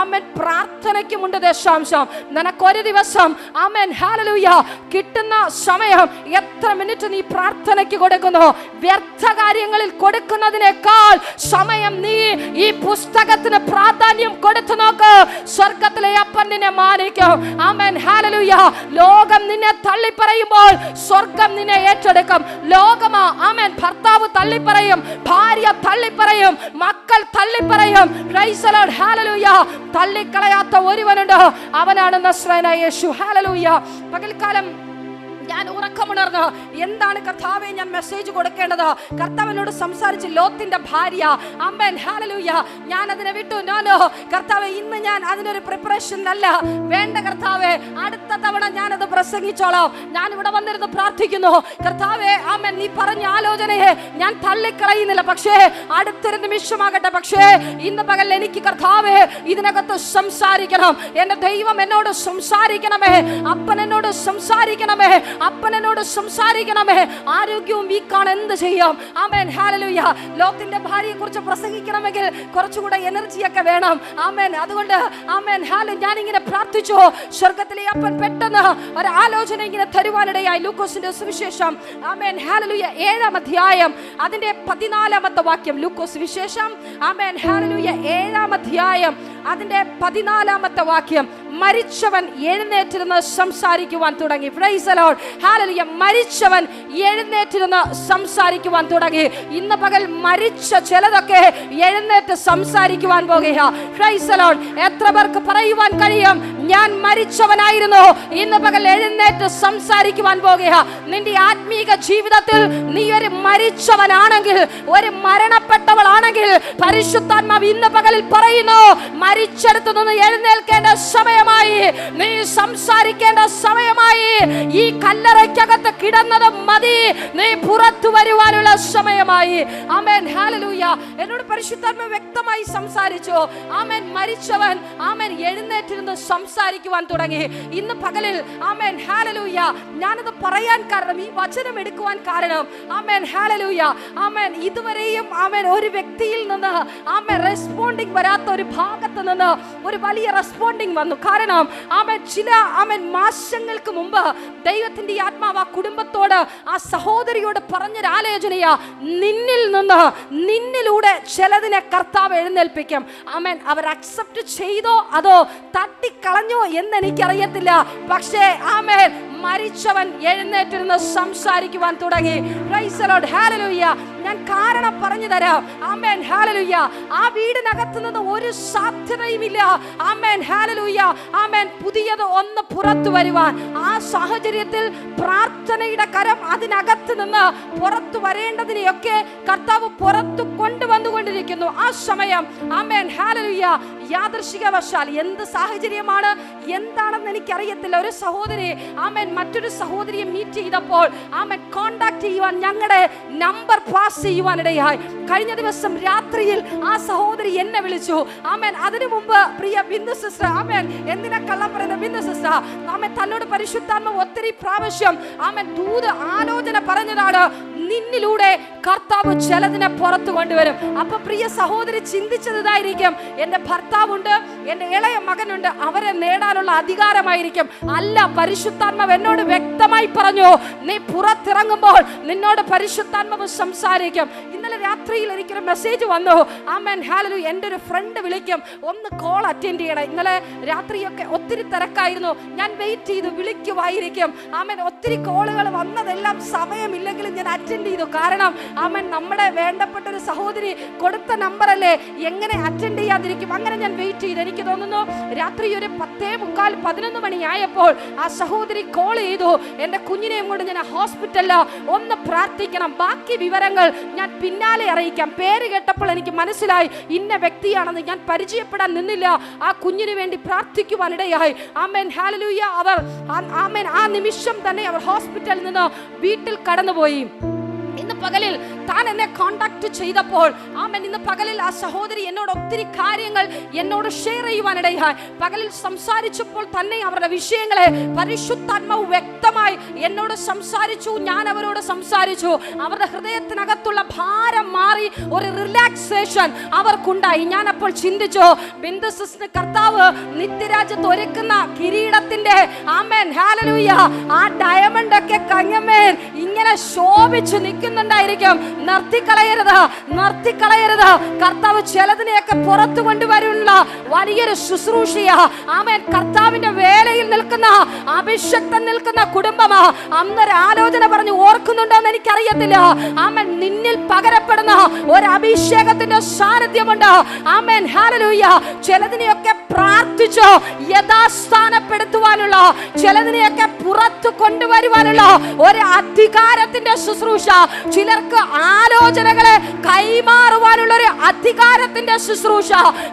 ആമേൻ, പ്രാർത്ഥനയ്ക്കുമുണ്ട് ദശാംശം. നിനക്കൊരു ദിവസം ആമേൻ ഹല്ലേലൂയ കിട്ടുന്ന സമയം എത്ര മിനിറ്റ് നീ പ്രാർത്ഥനയ്ക്ക് കൊടുക്കുന്നു? വ്യർത്ഥ കാര്യങ്ങളിൽ കൊടുക്കുന്നതിനേക്കാൾ സമയം നീ ഈ പുസ്തകത്തിന് പ്രാധാന്യം കൊടുത്തു നോക്ക്. സ്വർഗത്തിലെ അപ്പൻ നിന്നെ മാനിക്കും. Amen hallelujah. ലോകം നിന്നെ തള്ളിപ്പറയുമ്പോൾ സ്വർഗം നിന്നെ ഏറ്റെടുക്കും. ലോകമാ ആമേൻ ഭർത്താവ് തള്ളിപ്പറയും, ഭാര്യ തള്ളിപ്പറയും, മക്കൾ തള്ളിപ്പറയും. Praise the lord. ഹല്ലേലൂയ. തള്ളിക്കളയാത്ത ഒരുവനുണ്ട്, അവനാണ് നസ്രായനായ യേശു. ഹല്ലേലൂയ. പകൽക്കാലം ഞാൻ ഉറക്കമുണർന്ന് എന്താണ് കർത്താവേ ഞാൻ മെസ്സേജ് കൊടുക്കേണ്ടത്? കർത്താവിനോട് സംസാരിച്ച് ലോത്തിന്റെ ഭാര്യ, ആമേൻ ഹല്ലേലൂയ, ഞാൻ അതിനെ വിട്ടു. നോ കർത്താവേ, ഇന്ന് ഞാൻ അതിനൊരു പ്രിപ്പറേഷൻ അല്ല. വേണ്ട കർത്താവേ, അടുത്ത തവണ ഞാനത് പ്രസംഗിച്ചോളാം. ഞാൻ ഇവിടെ വന്നിരുന്ന് പ്രാർത്ഥിക്കുന്നു. കർത്താവേ, ആമേൻ, നീ പറഞ്ഞ ആലോചനയെ ഞാൻ തള്ളിക്കളയുന്നില്ല. പക്ഷേ അടുത്തൊരു നിമിഷമാകട്ടെ, പക്ഷേ ഇന്ന് പകൽ എനിക്ക് കർത്താവേ ഇതിനകത്ത് സംസാരിക്കണം. എന്റെ ദൈവം എന്നോട് സംസാരിക്കണമേ, അപ്പൻ എന്നോട് സംസാരിക്കണമേ, അപ്പൻ എന്നോട് സംസാരിക്കണമേ. ആരോഗ്യവും വീക്കാണ്, എന്ത് ചെയ്യാം? Amen hallelujah. ലോത്തിന്റെ ഭാര്യയെ കുറിച്ച് പ്രസംഗിക്കണമെങ്കിൽ കുറച്ചുകൂടെ എനർജിയൊക്കെ വേണം. ആമേൻ. അതുകൊണ്ട് ആമേൻ ഹല്ലേലൂയ ഞാൻ ഇങ്ങനെ പ്രാർത്ഥിച്ചു. സ്വർഗ്ഗത്തിലെ അപ്പൻ പെട്ടെന്ന് ഒരു ആലോചന ഇങ്ങനെ തരുവാനിടയായി. ലൂക്കോസിന്റെ സുവിശേഷം ആമേൻ ഹല്ലേലൂയ 7-ാം അധ്യായം അതിന്റെ 14-ാമത്തെ വാക്യം. ലൂക്കോസ് വിശേഷം ആമേൻ ഹല്ലേലൂയ 7-ാം അധ്യായം അതിന്റെ 14-ാമത്തെ വാക്യം. മരിച്ചവൻ എഴുന്നേറ്റിരുന്ന് സംസാരിക്കുവാൻ തുടങ്ങി. Price the lord. ഹല്ലേലൂയ. മരിച്ചവൻ എഴുന്നേറ്റിരുന്ന് സംസാരിക്കുവാൻ തുടങ്ങി. ഇന്ന് പകൽ മരിച്ച ചിലതൊക്കെ എഴുന്നേറ്റ് സംസാരിക്കുവാൻ പോകുകയാ. Price the Lord. എത്ര പേർക്ക് പറയുവാൻ കഴിയും, ഞാൻ മരിച്ചവനായിരുന്നു, ഇന്ന് പകൽ എഴുന്നേറ്റ് സംസാരിക്കുവാൻ പോകുകയാ? നിന്റെ ആത്മീക ജീവിതത്തിൽ നീ ഒരു മരിച്ചവനാണെങ്കിൽ, ഒരു മരണപ്പെട്ടവളാണെങ്കിൽ, പരിശുദ്ധാത്മാവ് ഇന്ന് പകലിൽ പറയുന്നു, മരിച്ചെടുത്തു നിന്ന് എഴുന്നേൽക്കേണ്ട സമയമായി, നീ സംസാരിക്കേണ്ട സമയമായി. ഈ കല്ലറയ്ക്കകത്ത് കിടന്നത് മതി, നീ പുറത്തു വരുവാനുള്ള സമയമായി. Amen hallelujah. എന്നോട് പരിശുദ്ധാത്മാവ് വ്യക്തമായി സംസാരിച്ചു. ആമേൻ. മരിച്ചവൻ ആമേൻ എഴുന്നേറ്റിരുന്ന് സംസാരിക്കുവാൻ തുടങ്ങി. ഇന്ന് പകലിൽ ആമേൻ ഹല്ലേലൂയ ഞാനത് പറയാൻ കാരണം, ഈ വചനം എടുക്കുവാൻ കാരണം, ആമേൻ ഹല്ലേലൂയ, ആമേൻ, ഇതുവരെയും ആമേൻ ഒരു വ്യക്തിയിൽ നിന്ന് ആമേൻ റെസ്പോണ്ടിങ് വരാത്ത ഒരു ഭാഗത്ത് നിന്ന് ഒരു വലിയ റെസ്പോണ്ടിങ് വന്നു. കാരണം ആമേൻ ചില ആമേൻ മാസങ്ങൾക്ക് മുമ്പ് ദൈവത്തിന്റെ ആത്മാവ് ആ കുടുംബത്തോട്, ആ സഹോദരിയോട് പറഞ്ഞൊരു ആലോചനയാ, നിന്നിൽ നിന്ന് നിന്നിലൂടെ ചിലതിനെ കർത്താവ് എഴുന്നേൽപ്പിക്കും. ആമേൻ. അവർ അക്സെപ്റ്റ് ചെയ്തോ അതോ തട്ടിക്കളഞ്ഞോ എന്ന് എനിക്കറിയത്തില്ല. പക്ഷേ ആമേൻ മരിച്ചവൻ എഴുന്നേറ്റിരുന്ന് സംസാരിക്കുവാൻ തുടങ്ങി. Price the lord. ഹല്ലേലൂയ. ഞാൻ കാരണം പറഞ്ഞു തരാം. Amen hallelujah. ആ വീടിനകത്ത് നിന്ന് ഒരു സാധ്യതയുമില്ല. ആമേൻ ഹല്ലേലൂയ. ആമേൻ. പുതിയത് ഒന്ന് പുറത്തു വരുവാൻ, ആ സാഹചര്യത്തിൽ പ്രാർത്ഥനയുടെ കരം അതിനകത്ത് നിന്ന് പുറത്തു വരേണ്ടതിനെയൊക്കെ കർത്താവ് പുറത്തു കൊണ്ടുവന്നുകൊണ്ടിരിക്കുന്നു. ആ സമയം ആമേൻ ഹല്ലേലൂയ യാദൃശികവശാൽ എന്ത് സാഹചര്യമാണ് എന്താണെന്ന് എനിക്കറിയത്തില്ല, ഒരു സഹോദരി ആമേൻ മറ്റൊരു സഹോദരിയെ മീറ്റ് ചെയ്തപ്പോൾ ആമേൻ കോണ്ടാക്ട് ചെയ്യുവാൻ ഞങ്ങളുടെ നമ്പർ പാസ് ചെയ്യുവാനിടയായി. കഴിഞ്ഞ ദിവസം രാത്രിയിൽ ആ സഹോദരി എന്നെ വിളിച്ചു. ആമേൻ. അതിനു മുമ്പ് പ്രിയ ബിന്ദു സിസ്റ്റർ, ആമേൻ, എന്തിനാ കള്ളം പറയുന്ന ബിന്ദു സിസ്റ്റർ, ആമേൻ, തന്നോട് പരിശുദ്ധാത്മാവ് ഒത്തിരി പ്രാവശ്യം ആമേൻ ദൂത് ആലോചന പറഞ്ഞതാണ്. നിന്നിലൂടെ കർത്താവ് ചിലതിനെ പുറത്തു കൊണ്ടുവരും. അപ്പൊ പ്രിയ സഹോദരി ചിന്തിച്ചത് ഇതായിരിക്കും, എന്റെ ഭർത്താവുണ്ട്, എന്റെ ഇളയ മകനുണ്ട്, അവരെ നേടാനുള്ള അധികാരമായിരിക്കും. അല്ല, പരിശുദ്ധാത്മാവ് എന്നോട് വ്യക്തമായി പറഞ്ഞു, നീ പുറത്തിറങ്ങുമ്പോൾ നിന്നോട് പരിശുദ്ധാത്മാവ് സംസാരിക്കും. ഇന്നലെ രാത്രിയിൽ എനിക്കൊരു മെസ്സേജ് വന്നു. ആമേൻ, ഹല്ലേലൂയ. എൻ്റെ ഒരു ഫ്രണ്ട് വിളിക്കും, ഒന്ന് കോൾ അറ്റൻഡ് ചെയ്യണം. ഇന്നലെ രാത്രിയൊക്കെ ഒത്തിരി തിരക്കായിരുന്നു, ഞാൻ വെയിറ്റ് ചെയ്തു, വിളിക്കുമായിരിക്കും. ആമേൻ, ഒത്തിരി കോളുകൾ വന്നതെല്ലാം സമയമില്ലെങ്കിലും ഞാൻ അറ്റൻഡ് ചെയ്തു. കാരണം ആമേൻ, നമ്മുടെ വേണ്ടപ്പെട്ട ഒരു സഹോദരി കൊടുത്ത നമ്പറല്ലേ, എങ്ങനെ അറ്റൻഡ് ചെയ്യാതിരിക്കും? അങ്ങനെ ഞാൻ വെയിറ്റ് ചെയ്തു. എനിക്ക് തോന്നുന്നു രാത്രി ഒരു 10:45 11 മണിയായപ്പോൾ ആ സഹോദരി കോൾ ചെയ്തു. എൻ്റെ കുഞ്ഞിനെയും കൊണ്ട് ഞാൻ ഹോസ്പിറ്റലിൽ ഒന്ന് പ്രാർത്ഥിക്കണം, ബാക്കി വിവരങ്ങൾ ഞാൻ പിന്നാലെ അറിയിക്കാം. പേര് കേട്ടപ്പോൾ എനിക്ക് മനസ്സിലായി ഇന്ന വ്യക്തിയാണെന്ന്. ഞാൻ പരിചയപ്പെടാൻ നിന്നില്ല, ആ കുഞ്ഞിന് വേണ്ടി പ്രാർത്ഥിക്കുവാനിടയായി. ആമേൻ, ഹല്ലേലൂയ. അവർ ആമേൻ, ആ നിമിഷം തന്നെ അവർ ഹോസ്പിറ്റലിൽ നിന്ന് വീട്ടിൽ കടന്നുപോയി. ഇന്ന് പകലിൽ താൻ എന്നെ കോണ്ടാക്ട് ചെയ്തപ്പോൾ ആമേൻ, ഇന്ന് പകലിൽ ആ സഹോദരി എന്നോട് ഒത്തിരി കാര്യങ്ങൾ എന്നോട് ഷെയർ ചെയ്യുവാനിടയായി. പകലിൽ സംസാരിച്ചപ്പോൾ തന്നെ അവരുടെ വിഷയങ്ങളെ പരിശുദ്ധാത്മാവ് വ്യക്തമായി എന്നോട് സംസാരിച്ചു. ഞാൻ അവരോട് സംസാരിച്ചു. അവരുടെ ഹൃദയത്തിനകത്തുള്ള ഭാരം മാറി ഒരു റിലാക്സേഷൻ അവർക്കുണ്ടായി. ഞാൻ അപ്പോൾ ചിന്തിച്ചു, ബിന്ദുസിന് കർത്താവ് നിത്യരാജ്യത്ത് ഒരുക്കുന്ന കിരീടത്തിന്റെ ആമേൻ, ഹല്ലേലൂയ, ആ ഡയമണ്ട് ഒക്കെ കങ്ങമേൽ ഇങ്ങനെ ശോഭിച്ചു നിൽക്കുന്നുണ്ടായിരിക്കും. നിർത്തിക്കളയരുത്, നിർത്തിക്കളയരുത്. കർത്താവ് ചിലതിനെയൊക്കെ പുറത്തു കൊണ്ടുവരുന്ന വലിയൊരു ശുശ്രൂഷയാ. ആമേൻ, കർത്താവിന്റെ വേലയിൽ നിൽക്കുന്ന അഭിഷക്തൻ നിൽക്കുന്ന കുടുംബമാ. അന്നൊരു ആലോചന പറഞ്ഞു, ഓർക്കുന്നുണ്ടോ എന്ന് എനിക്കറിയത്തില്ല. ആമേൻ, നിന്നിൽ പകരപ്പെടുന്ന ഒരു അഭിഷേകത്തിന്റെ സാന്നിധ്യമുണ്ട്. ആമേൻ, ഹല്ലേലൂയ. ചിലതിനെയൊക്കെ പ്രാർത്ഥിച്ചു യഥാസ്ഥാനപ്പെടുത്തുവാനുള്ള, ചിലതിനെയൊക്കെ പുറത്തു കൊണ്ടുവരുവാനുള്ള ഒരു അധികാരത്തിന്റെ ശുശ്രൂഷ, ചിലർക്ക് ആലോചനകളെ കൈമാറുവാനുള്ള ഒരു അധികാരത്തിന്റെ ശുശ്രൂഷ.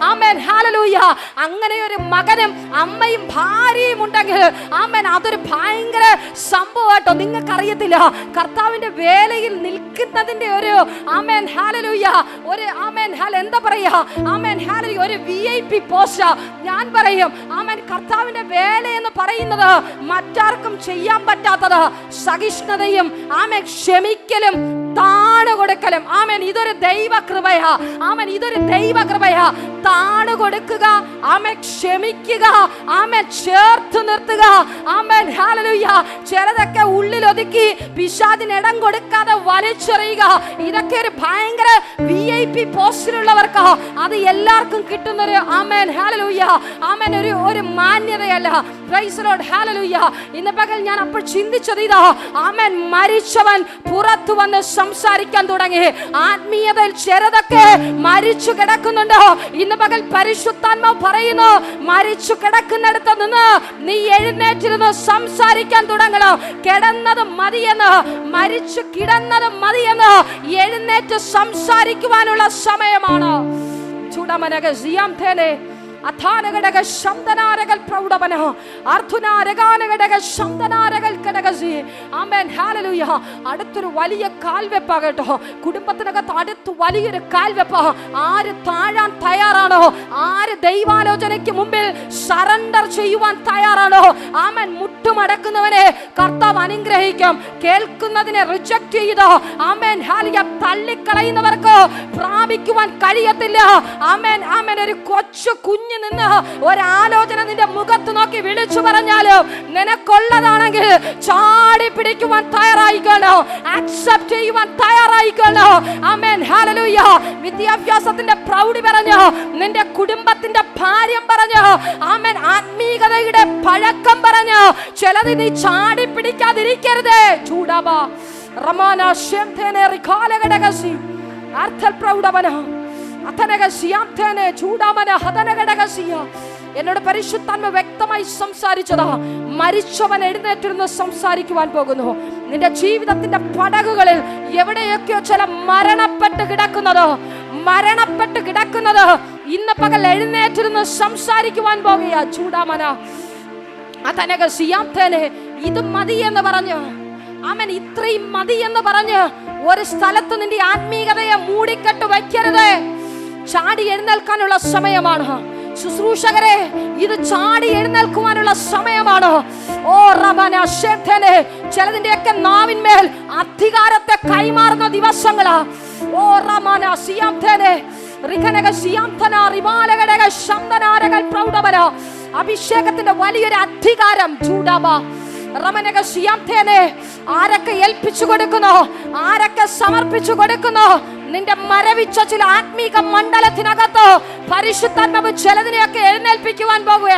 ആമേൻ, ഹല്ലേലൂയ. അങ്ങനെ ഒരു മകനും അമ്മയും ഭാര്യയും ഉണ്ടെങ്കിൽ ആമേൻ, അതൊരു ഭയങ്കര സംഭവമാട്ടോ. നിങ്ങൾക്കറിയത്തില്ല, കർത്താവിന്റെ വേലയിൽ നിൽക്കുന്നതിന്റെ ഒരു ആമേൻ, ഹല്ലേലൂയ, ഒരു ആമേൻ, എന്താ പറയാ, ആമേൻ, ഹല്ലേലൂയ, ഒരു VIP പോസ്റ്റ്. ഞാൻ പറയും, ആമേൻ, കർത്താവിന്റെ വേല എന്ന് പറയുന്നത് മറ്റാർക്കും ചെയ്യാൻ പറ്റാത്തത് സഹിഷ്ണുതയും ആമേൻ, ക്ഷമിക്കലും താണുകൊടുക്കലും. ആമേൻ, ഇതൊരു ദൈവകൃപയാ. ആമേൻ, ഇതൊരു ദൈവകൃപയാ. താണുകൊടുക്കുക, ആമേൻ, ക്ഷമിക്കുക, ആമേൻ, ചേർത്ത് നിർത്തുക. ആമേൻ, ഹല്ലേലൂയ. ചിലതൊക്കെ ഉള്ളിൽ ഒതുക്കി പിശാചിന് ഇടം കൊടുക്കാതെ വലിച്ചെറിയുക. ഇതൊക്കെ ഒരു ഭയങ്കര VIP പോസ്റ്റിലുള്ളവർക്ക് അത് എല്ലാവർക്കും കിട്ടുന്നൊരു ആമേൻ, ഹല്ലേലൂയ, ആമേൻ, ഒരു മാന്യതയല്ല. Praise Lord, hallelujah. ഇന്ന് പകൽ ഞാൻ അപ്പോൾ ചിന്തിച്ചത് ഇതാ, ആമേൻ, മരിച്ചവൻ പുറത്തു വന്ന് സംസാരിക്കാൻ തുടങ്ങി. ആത്മീയതയിൽ ചിലതൊക്കെ മരിച്ചു കിടക്കുന്നുണ്ടോ? ഇന്ന് പകൽ പരിശുദ്ധാത്മാവ് പറയുന്നു, മരിച്ചു കിടക്കുന്നിടത്ത് നിന്ന് നീ എഴുന്നേറ്റിരുന്ന് സംസാരിക്കാൻ തുടങ്ങണം. കിടന്നത് മതിയെന്ന്, മരിച്ചു കിടന്നത് മതിയെന്ന് എഴുന്നേറ്റ് സംസാരിക്കുവാനുള്ള സമയമാണ്. ചൂടമനക സിയാം തേനെ അഥാനഘടക ശബ്ദനാരകൾ പ്രൗഢവന അർദ്ധനാരകാനഘടക ശബ്ദനാരകൾ കടകസി. ആമേൻ, ഹല്ലേലൂയ. അടുത്തൊരു വലിയ കാൽവെപ്പാ കേട്ടോ. കുടുംബത്തിനകത്ത് അടുത്ത് വലിയൊരു കാൽവെപ്പാ. ആര് താഴാൻ തയ്യാറാണോ? ആര് ദൈവാലോചനയ്ക്ക് മുമ്പിൽ സറണ്ടർ ചെയ്യുവാൻ തയ്യാറാണോ? ആമേൻ, മുട്ടുമടക്കുന്നവനെ കർത്താവ് അനുഗ്രഹിക്കും. കേൾക്കുന്നതിനെ റിജക്ട് ചെയ്തോ ആമേൻ, ഹല്ലേലൂയ, തള്ളിക്കളയുന്നവർക്ക് പ്രാപിക്കുവാൻ കഴിയത്തില്ല. ആമേൻ, ആമേൻ. ഒരു കൊച്ചു കുഞ്ഞ് നിന്ന് ഒരാലോചന നിന്റെ മുഖത്ത് നോക്കി വിളിച്ചു പറഞ്ഞാലും നിനക്കുള്ളതാണെങ്കിൽ ചാടി പിടിക്കുവാൻ തയ്യാറായിക്കോളോ, ആക്സെപ്റ്റ് ചെയ്യുവാൻ തയ്യാറായിക്കോളോ. ആമേൻ, ഹല്ലേലൂയ. വിദ്യാഭ്യാസത്തിന്റെ പ്രൗഢി പറഞ്ഞു, നിന്റെ കുടുംബത്തിന്റെ ഭാര്യം പറഞ്ഞു, ആമേൻ, ആത്മീയതയുടെ പഴക്കം പറഞ്ഞു, ചിലത് നീ ചാടി പിടിക്കാതിരിക്കരുത്. ചൂടാബാ റമാന ശംതേനെ റിഖാലഗടഗസി അർത്ഥൽ പ്രൗഢവന എന്നോട് പരിശുദ്ധാത്മാവ് വ്യക്തമായി സംസാരിച്ചതാ. മരിച്ചവൻ എഴുന്നേറ്റിരുന്ന് സംസാരിക്കുവാൻ പോകുന്നു. നിന്റെ ജീവിതത്തിന്റെ പടകുകളിൽ എവിടെയൊക്കെയോ ചില മരണപ്പെട്ട് കിടക്കുന്നത് ഇന്ന് പകൽ എഴുന്നേറ്റിരുന്ന് സംസാരിക്കുവാൻ പോകുക. ചൂടാമന അതനക സിയാംതേനെ ഇത് മതി എന്ന് പറഞ്ഞു, ആമേൻ, ഇത്രയും മതി എന്ന് പറഞ്ഞ് ഒരു സ്ഥലത്ത് നിന്റെ ആത്മീയതയെ മൂടിക്കെട്ട് വയ്ക്കരുത്. ചാടി എഴുന്നേൽക്കാനുള്ള സമയമാണ്. ശുശ്രൂഷകരെ, ഇത് ചാടി എഴുന്നേൽക്കുവാനുള്ള സമയമാണ്. ഓ റമന ശേഖനെ ചിലതിന്റെയൊക്കെ നാവിന്മേൽ അധികാരത്തെ കൈമാറുന്ന ദിവസങ്ങളാ. ഓ റമാന സിയാംതനെ റിഖനക സിയാംതന റിമാലകടക ശംദനാരകൾ പ്രൗഢവന അഭിഷേകത്തിന്റെ വലിയൊരു അധികാരം ചൂടാബ റമനക സിയാംതനെ ആരൊക്കെ ഏൽപ്പിച്ചു കൊടുക്കുന്നു, ആരൊക്കെ സമർപ്പിച്ചു കൊടുക്കുന്നു, നിന്റെ മരവിച്ച ചില ആത്മീക മണ്ഡലത്തിനകത്ത് പരിശുദ്ധാത്മാവ് ചിലതിനെയൊക്കെ എഴുന്നേൽപ്പിക്കുവാൻ പോകുക.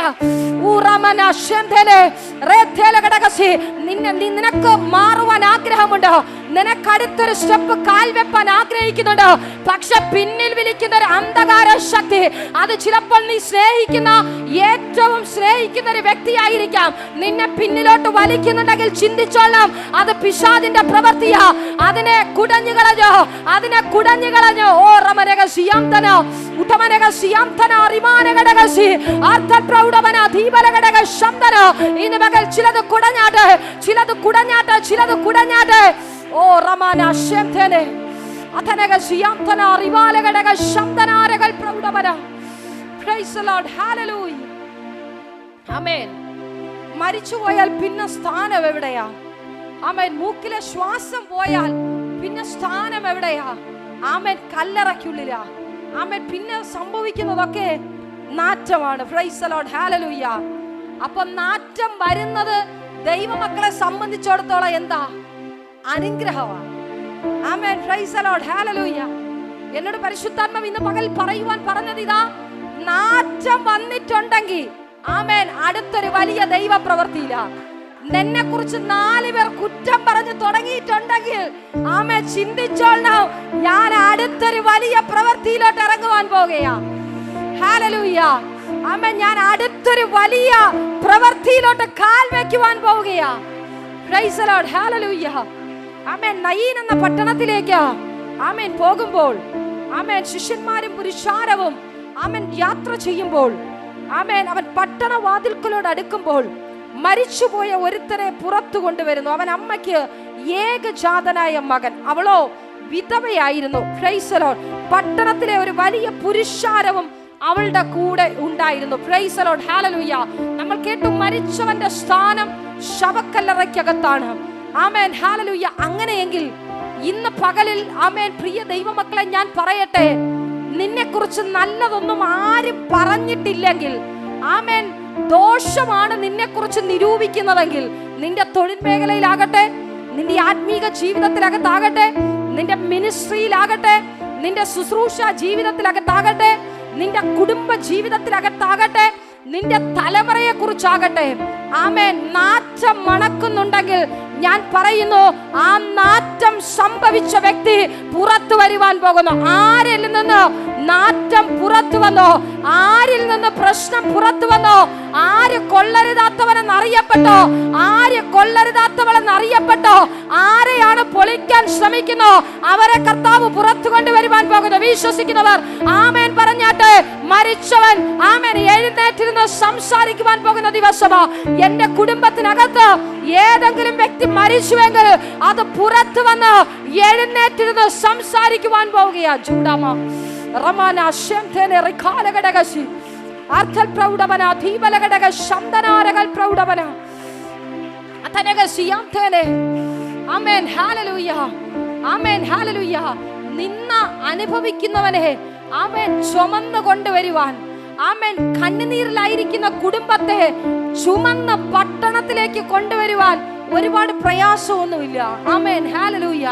നിനക്ക് മാറുവാൻ ആഗ്രഹമുണ്ട്, നിനക്കടുത്തൊരു സ്റ്റെപ്പ് കാൽവെപ്പാൻ ആഗ്രഹിക്കുന്നുണ്ട്. പക്ഷെ പിന്നിൽ വിളിക്കുന്ന ഒരു അന്ധകാര ശക്തി, അത് ചിലപ്പോൾ നീ സ്നേഹിക്കുന്ന ഏറ്റവും സ്നേഹിക്കുന്ന ഒരു വ്യക്തിയായിരിക്കാം. നിന്നെ പിന്നിലോട്ട് വലിക്കുന്നുണ്ടെങ്കിൽ ചിന്തിച്ചോളാം, അത് പിശാചിന്റെ പ്രവൃത്തിയാ. അതിനെ കുടഞ്ഞു കളഞ്ഞോ, അതിനെ കുടഞ്ഞു കളഞ്ഞോ. ഓ റമനക സിയാംതന ഉടമനക സിയാംതന റിമാനകടകസി അർത്ഥപ്രൗഢവന ദീപലകടക ശബ്ദന ഇന്ന് മകൾ ചിലത് കുടഞ്ഞാട്ടെ, ചിലത് കുടഞ്ഞാട്ടെ, ചിലത് കുടഞ്ഞാട്ടെ. ഓ റമാന ശംതനെ അഥനക സിയാംതന റിമാലകടക ശബ്ദനാരകൾ പ്രൗഢവന. പ്രൈസ് ദി ലോർഡ്, ഹല്ലേലൂയ, ആമേൻ. മരിച്ചുപോയാൽ പിന്നെ സ്ഥാനം എവിടെയാ? ആമേൻ. മൂക്കിലെ ശ്വാസം പോയാൽ പിന്നെ സ്ഥാനം എവിടെയാ? ആമേൻ. കല്ലറയ്ക്കുള്ളിലാ. ആമേൻ. പിന്നെ സംഭവിക്കുന്നതൊക്കെ നാറ്റമാണ്. പ്രൈസ് ദി ലോർഡ്, ഹല്ലേലൂയ. അപ്പൊ നാറ്റം വരുന്നത് ദൈവമക്കളെ സംബന്ധിച്ചിടത്തോളം എന്താ? അനുഗ്രഹമാണ്. ആമേൻ. പ്രൈസ് ദി ലോർഡ്, ഹല്ലേലൂയ. എന്നോട് പരിശുദ്ധാത്മാവ് ഇന്ന് പകൽ പറയുവാൻ പറഞ്ഞത് ഇതാ, നാറ്റം വന്നിട്ടുണ്ടെങ്കിൽ ആമേൻ അടുത്തൊരു വലിയ ദൈവ പ്രവൃത്തിയില്ല. നിന്നെ കുറിച്ച് 4 പേർ കുറ്റം പറഞ്ഞു തുടങ്ങിയിട്ടുണ്ടെങ്കിൽ ആമേൻ ചിന്തിച്ചോളണം, ഞാൻ അടുത്തൊരു വലിയ പ്രവൃത്തിയിലോട്ട് ഇറങ്ങുവാൻ പോകുകയാ. ഹല്ലേലൂയ, ആമേൻ. ഞാൻ അടുത്തൊരു വലിയ പ്രവൃത്തിയിലോട്ട് കാൽ വെക്കുവാൻ പോവുകയാ. പ്രൈസ് ദി ലോർഡ്, ഹല്ലേലൂയ, ആമേൻ. നയീൻ എന്ന പട്ടണത്തിലേക്ക് ആമേൻ പോകുമ്പോൾ, ആമേൻ, ശിഷ്യന്മാരും പുരുഷാരവും ആമേൻ യാത്ര ചെയ്യുമ്പോൾ, ആമേൻ, അവൻ പട്ടണ വാതിൽക്കലോട് അടുക്കുമ്പോൾ മരിച്ചുപോയ ഒരുത്തനെ പുറത്തു കൊണ്ടുവരുന്നു. അവൻ അമ്മയ്ക്ക് ഏകജാതനായ മകൻ, അവളോ വിധവയായിരുന്നു. Praise the lord. പട്ടണത്തിലെ ഒരു വലിയ പുരുഷാരവും അവളുടെ കൂടെ ഉണ്ടായിരുന്നു. പ്രൈസ് ദി ലോർഡ്, ഹല്ലേലൂയ. നമ്മൾ കേട്ടു, മരിച്ചവന്റെ സ്ഥാനം ശവക്കല്ലറയ്ക്കകത്താണ്. ആമേൻ, ഹല്ലേലൂയ. അങ്ങനെയെങ്കിൽ ഇന്ന് പകലിൽ ആമേൻ പ്രിയ ദൈവമക്കളെ ഞാൻ പറയട്ടെ, നിന്നെ കുറിച്ച് നല്ലതൊന്നും ആരും പറഞ്ഞിട്ടില്ലെങ്കിൽ, ആമേൻ, ദോഷമാണ് നിന്നെ കുറിച്ച് നിരൂപിക്കുന്നതെങ്കിൽ, നിന്റെ തൊഴിൽ മേഖലയിലാകട്ടെ, നിന്റെ ആത്മീക ജീവിതത്തിലകത്താകട്ടെ, നിന്റെ മിനിസ്ട്രിയിലാകട്ടെ, നിന്റെ ശുശ്രൂഷ ജീവിതത്തിലകത്താകട്ടെ, നിന്റെ കുടുംബ ജീവിതത്തിലകത്താകട്ടെ, നിന്റെ തലമുറയെ കുറിച്ചാകട്ടെ, ആമേൻ, നാറ്റം മണക്കുന്നുണ്ടെങ്കിൽ ഞാൻ പറയുന്നു, ആ നാറ്റം സംഭവിച്ച വ്യക്തി പുറത്തു വരുവാൻ പോകുന്നു. ആരിൽ നിന്ന് നാറ്റം പുറത്തു വന്നോ, ആരിൽ നിന്ന് പ്രശ്നം പുറത്തു വന്നോ, ആര് കൊള്ളരുതാത്തവനെന്ന് അറിയപ്പെട്ടോ, ആര് കൊള്ളരുതാത്തവളെന്ന് അറിയപ്പെട്ടോ, ആരെയാണ് പൊളിക്കാൻ ശ്രമിക്കുന്നോ അവരെ കർത്താവ് പുറത്തു കൊണ്ടുവരുവാൻ പോകുന്നു. വിശ്വസിക്കുന്നവർ ആമേൻ പറഞ്ഞാട്ടെ. മരിച്ചവൻ ആമേൻ എഴുന്നേറ്റിരുന്ന് സംസാരിക്കുവാൻ പോകുന്ന ദിവസമാ. എന്റെ കുടുംബത്തിനകത്ത് ഏതെങ്കിലും വ്യക്തി മരിച്ചുവെങ്കിൽ അത് പുറത്തു വന്ന് എഴുന്നേറ്റിരുന്ന് സംസാരിക്കുവാൻ പോവുകയാ. ചൂടാമ റമാന ശംതനെ റിഖാലകടകശി അർത്ഥൽ പ്രൗഢവന ദീപലകടക ശംദനാരകൾ പ്രൗഢവന അഥനക സിയാംതനെ. ആമേൻ, ഹല്ലേലൂയ, ആമേൻ, ഹല്ലേലൂയ. നിന്ന അനുഭവിക്കുന്നവനെ ആമേൻ ചുമന്നു കൊണ്ടുവരുവാൻ, ആമേൻ, കണ്ണുനീരിലായിരിക്കുന്ന കുടുംബത്തെ ചുമന്ന് പട്ടണത്തിലേക്ക് കൊണ്ടുവരുവാൻ ഒരുപാട് പ്രയാസമൊന്നുമില്ല. ആമേൻ, ഹല്ലേലൂയ,